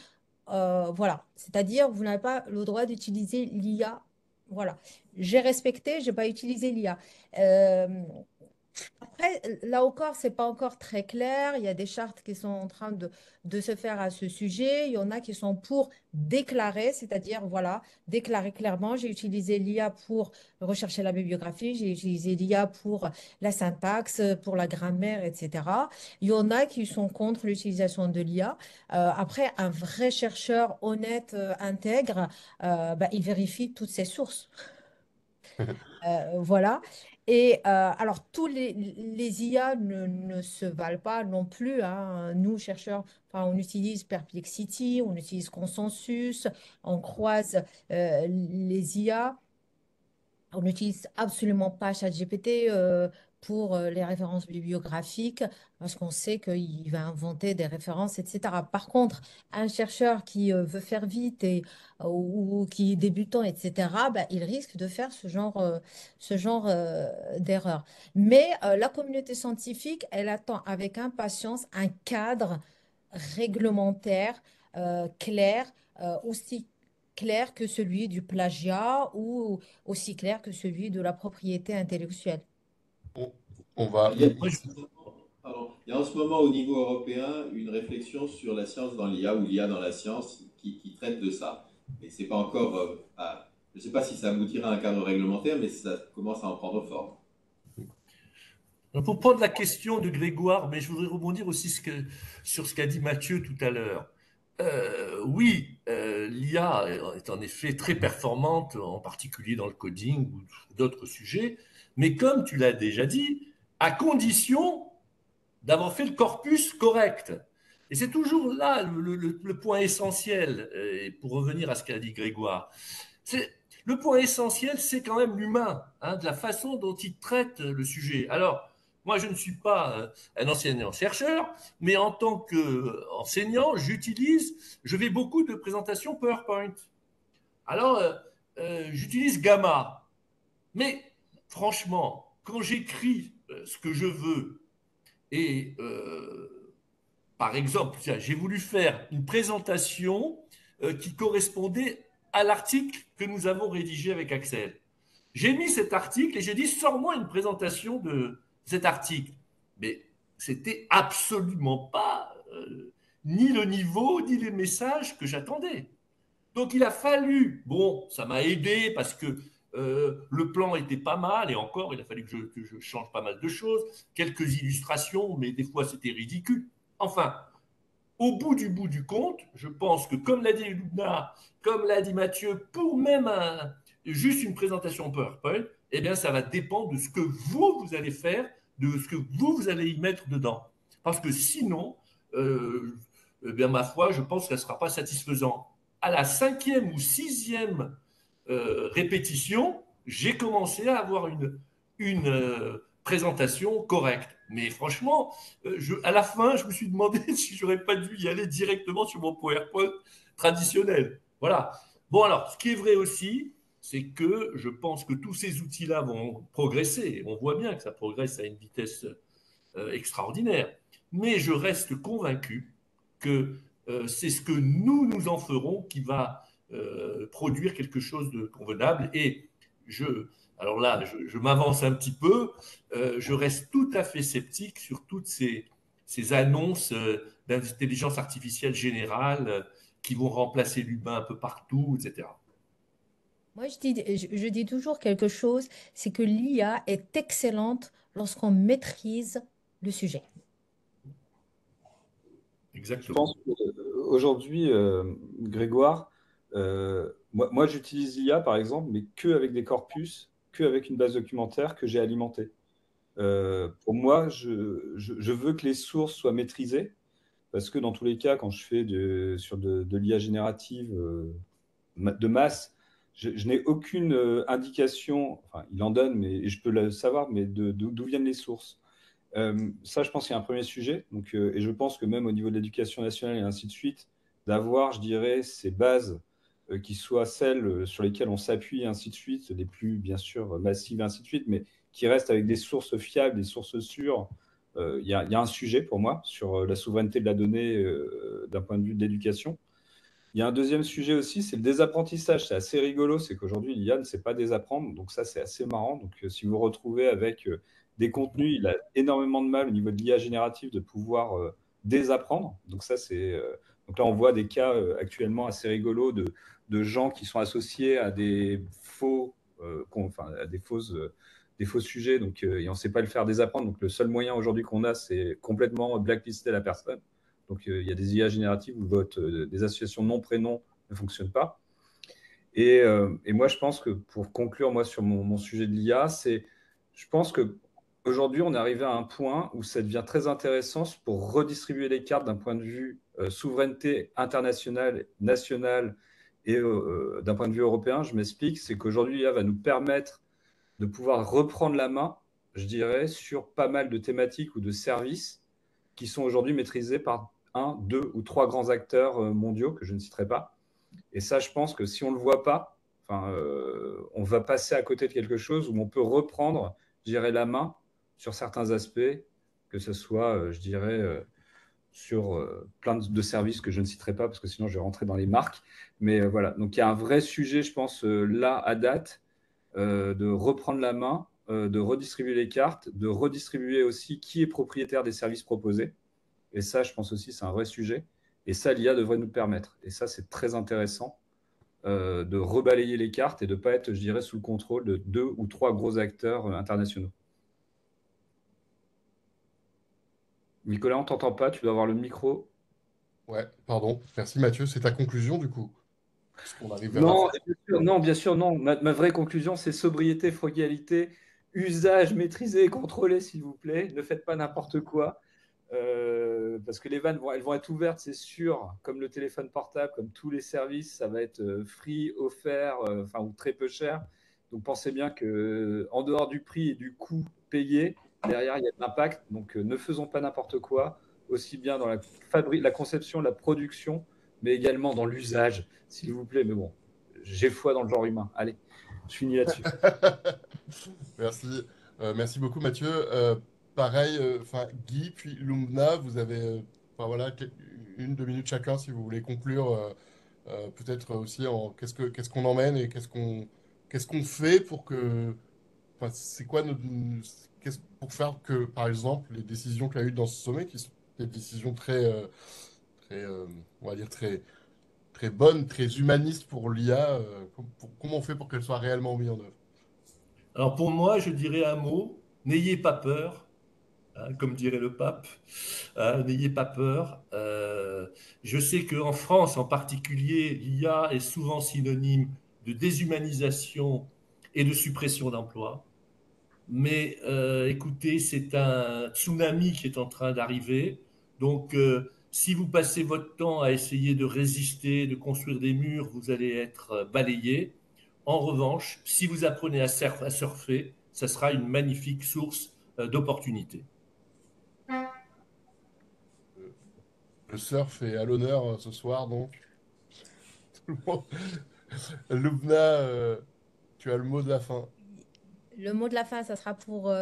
voilà, c'est-à-dire, vous n'avez pas le droit d'utiliser l'IA. Voilà, j'ai respecté, j'ai pas utilisé l'IA. Après, là encore, c'est pas encore très clair. Il y a des chartes qui sont en train de se faire à ce sujet. Il y en a qui sont pour déclarer, c'est-à-dire, voilà, déclarer clairement, j'ai utilisé l'IA pour rechercher la bibliographie, j'ai utilisé l'IA pour la syntaxe, pour la grammaire, etc. Il y en a qui sont contre l'utilisation de l'IA. Après, un vrai chercheur honnête, intègre, bah, il vérifie toutes ses sources. Voilà. Et alors, tous les IA ne se valent pas non plus, hein. Nous, chercheurs, enfin, on utilise Perplexity, on utilise Consensus, on croise les IA. On n'utilise absolument pas ChatGPT pour les références bibliographiques parce qu'on sait qu'il va inventer des références, etc. Par contre, un chercheur qui veut faire vite ou qui est débutant, etc., bah, il risque de faire ce genre d'erreur. Mais la communauté scientifique, elle attend avec impatience un cadre réglementaire clair, aussi clair que celui du plagiat ou aussi clair que celui de la propriété intellectuelle. On, on va. Il y a, pardon, il y a en ce moment au niveau européen une réflexion sur la science dans l'IA ou l'IA dans la science qui traite de ça. Mais c'est pas encore. Je ne sais pas si ça aboutira à un cadre réglementaire, mais ça commence à en prendre forme. Pour prendre la question de Grégoire, mais je voudrais rebondir aussi sur ce qu'a dit Mathieu tout à l'heure. Oui, l'IA est en effet très performante, en particulier dans le coding ou d'autres sujets, mais comme tu l'as déjà dit, à condition d'avoir fait le corpus correct. Et c'est toujours là le point essentiel, et pour revenir à ce qu'a dit Grégoire. Le point essentiel, c'est quand même l'humain, hein, de la façon dont il traite le sujet. Alors, moi, je ne suis pas un enseignant-chercheur, mais en tant qu'enseignant, je fais beaucoup de présentations PowerPoint. Alors, j'utilise Gamma. Mais franchement, quand j'écris ce que je veux, et par exemple, j'ai voulu faire une présentation qui correspondait à l'article que nous avons rédigé avec Axel. J'ai mis cet article et j'ai dit sors-moi une présentation de cet article. Mais c'était absolument pas ni le niveau ni les messages que j'attendais. Donc il a fallu, bon, ça m'a aidé parce que le plan était pas mal et encore, il a fallu que je change pas mal de choses, quelques illustrations, mais des fois c'était ridicule. Enfin, au bout du compte, je pense que comme l'a dit Luna, comme l'a dit Mathieu, pour même juste une présentation PowerPoint, eh bien ça va dépendre de ce que vous allez faire, de ce que vous allez y mettre dedans. Parce que sinon, eh bien ma foi, je pense que ça ne sera pas satisfaisant. À la 5e ou 6e répétition, j'ai commencé à avoir une présentation correcte. Mais franchement, à la fin, je me suis demandé si j'aurais pas dû y aller directement sur mon PowerPoint traditionnel. Voilà. Bon, alors, ce qui est vrai aussi, c'est que je pense que tous ces outils-là vont progresser. On voit bien que ça progresse à une vitesse extraordinaire. Mais je reste convaincu que c'est ce que nous en ferons qui va produire quelque chose de convenable. Et je, alors là, je m'avance un petit peu, je reste tout à fait sceptique sur toutes ces annonces d'intelligence artificielle générale qui vont remplacer l'humain un peu partout, etc. Moi, je dis toujours quelque chose, c'est que l'IA est excellente lorsqu'on maîtrise le sujet. Je Exactement. pense qu'aujourd'hui, Grégoire, moi j'utilise l'IA par exemple, mais que avec des corpus, que avec une base documentaire que j'ai alimentée. Pour moi, je veux que les sources soient maîtrisées, parce que dans tous les cas, quand je fais sur de l'IA générative de masse, je n'ai aucune indication, enfin il en donne, mais je peux le savoir, mais d'où viennent les sources. Ça, je pense qu'il y a un premier sujet. Donc, et je pense que même au niveau de l'éducation nationale et ainsi de suite, d'avoir, je dirais, ces bases qui soient celles sur lesquelles on s'appuie et ainsi de suite, les plus, bien sûr, massives et ainsi de suite, mais qui restent avec des sources fiables, des sources sûres. Il y a un sujet pour moi sur la souveraineté de la donnée d'un point de vue de l'éducation. Il y a un deuxième sujet aussi, c'est le désapprentissage. C'est assez rigolo, c'est qu'aujourd'hui, l'IA ne sait pas désapprendre. Donc ça, c'est assez marrant. Donc si vous vous retrouvez avec des contenus, il a énormément de mal au niveau de l'IA générative de pouvoir désapprendre. Donc ça, donc là, on voit des cas actuellement assez rigolos de gens qui sont associés à des à des faux sujets. Donc, et on ne sait pas le faire désapprendre. Donc le seul moyen aujourd'hui qu'on a, c'est complètement blacklister la personne. Donc, il y a des IA génératives où des associations nom-prénom ne fonctionnent pas. Et moi, je pense que pour conclure, moi, sur mon sujet de l'IA, je pense qu'aujourd'hui, on est arrivé à un point où ça devient très intéressant pour redistribuer les cartes d'un point de vue souveraineté internationale, nationale et d'un point de vue européen. Je m'explique, c'est qu'aujourd'hui, l'IA va nous permettre de pouvoir reprendre la main, je dirais, sur pas mal de thématiques ou de services qui sont aujourd'hui maîtrisés par un, deux ou trois grands acteurs mondiaux que je ne citerai pas. Et ça, je pense que si on ne le voit pas, on va passer à côté de quelque chose où on peut reprendre, je dirais, la main sur certains aspects, que ce soit, je dirais, sur plein de services que je ne citerai pas, parce que sinon je vais rentrer dans les marques. Mais voilà, donc il y a un vrai sujet, je pense, là, à date, de reprendre la main, de redistribuer les cartes, de redistribuer aussi qui est propriétaire des services proposés. Et ça, je pense aussi, c'est un vrai sujet. Et ça, l'IA devrait nous permettre. Et ça, c'est très intéressant de rebalayer les cartes et de ne pas être, je dirais, sous le contrôle de 2 ou 3 gros acteurs internationaux. Nicolas, on ne t'entend pas, tu dois avoir le micro. Ouais, pardon. Merci Mathieu. C'est ta conclusion du coup? Puisqu'on arrive vers la Non, fin. bien sûr, non. Ma vraie conclusion, c'est sobriété, frugalité, usage maîtrisé et contrôlé, s'il vous plaît. Ne faites pas n'importe quoi. Parce que les vannes elles vont être ouvertes, c'est sûr, comme le téléphone portable, comme tous les services, ça va être free, offert, ou très peu cher. Donc pensez bien qu'en dehors du prix et du coût payé, derrière, il y a de l'impact. Donc ne faisons pas n'importe quoi, aussi bien dans la conception, la production, mais également dans l'usage, s'il vous plaît. Mais bon, j'ai foi dans le genre humain. Allez, je finis là-dessus. Merci. Merci beaucoup Mathieu. Pareil, Guy, puis Lumna, vous avez voilà, 1, 2 minutes chacun si vous voulez conclure. Peut-être aussi en qu'est-ce qu'on emmène et qu'est-ce qu'on fait pour que. C'est quoi pour faire que, par exemple, les décisions qu'il y a eu dans ce sommet, qui sont des décisions très on va dire très bonnes, très humanistes pour l'IA, comment on fait pour qu'elle soit réellement mise en œuvre? Alors pour moi, je dirais un mot, n'ayez pas peur, hein, comme dirait le pape, hein, n'ayez pas peur. Je sais qu'en France en particulier, l'IA est souvent synonyme de déshumanisation et de suppression d'emplois. Mais écoutez, c'est un tsunami qui est en train d'arriver. Donc, si vous passez votre temps à essayer de résister, de construire des murs, vous allez être balayé. En revanche, si vous apprenez à surfer, ça sera une magnifique source d'opportunités. Le le surf est à l'honneur ce soir, donc. Tout le monde- Lubna, tu as le mot de la fin. Le mot de la fin, ça sera pour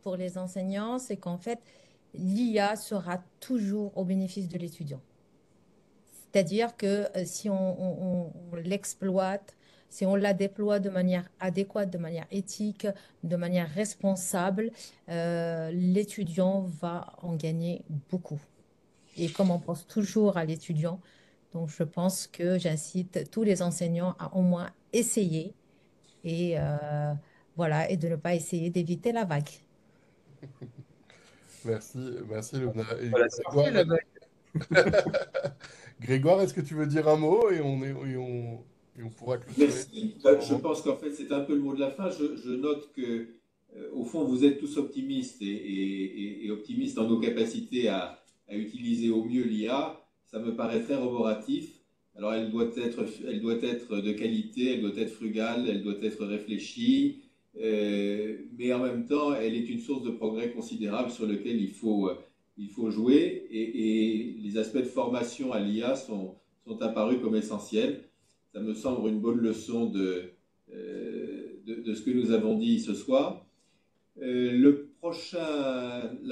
pour les enseignants, c'est qu'en fait, l'IA sera toujours au bénéfice de l'étudiant. C'est-à-dire que si on l'exploite, si on la déploie de manière adéquate, de manière éthique, de manière responsable, l'étudiant va en gagner beaucoup. Et comme on pense toujours à l'étudiant, donc je pense que j'incite tous les enseignants à au moins essayer et voilà, et de ne pas essayer d'éviter la vague. Merci, merci Lubna. Et Voilà, surfer là-bas. Grégoire, est-ce que tu veux dire un mot et on pourra clôturer Merci. ce Je moment? pense qu'en fait, c'est un peu le mot de la fin. Je note que, au fond, vous êtes tous optimistes et optimistes dans nos capacités à utiliser au mieux l'IA. Ça me paraît très roboratif. Alors, elle doit être de qualité, elle doit être frugale, elle doit être réfléchie, mais en même temps, elle est une source de progrès considérable sur lequel il faut jouer. Et les aspects de formation à l'IA sont apparus comme essentiels. Ça me semble une bonne leçon de ce que nous avons dit ce soir. La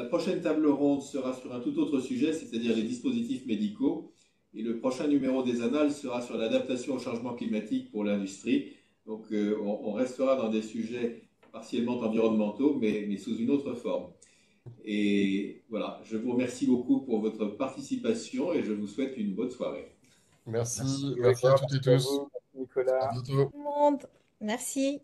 prochaine table ronde sera sur un tout autre sujet, c'est-à-dire les dispositifs médicaux. Et le prochain numéro des Annales sera sur l'adaptation au changement climatique pour l'industrie. Donc, on restera dans des sujets partiellement environnementaux, mais sous une autre forme. Et voilà, je vous remercie beaucoup pour votre participation et je vous souhaite une bonne soirée. Merci, Merci merci à Grégoire, toutes et merci à tous. vous, merci Nicolas. À bientôt. Tout le monde. Merci.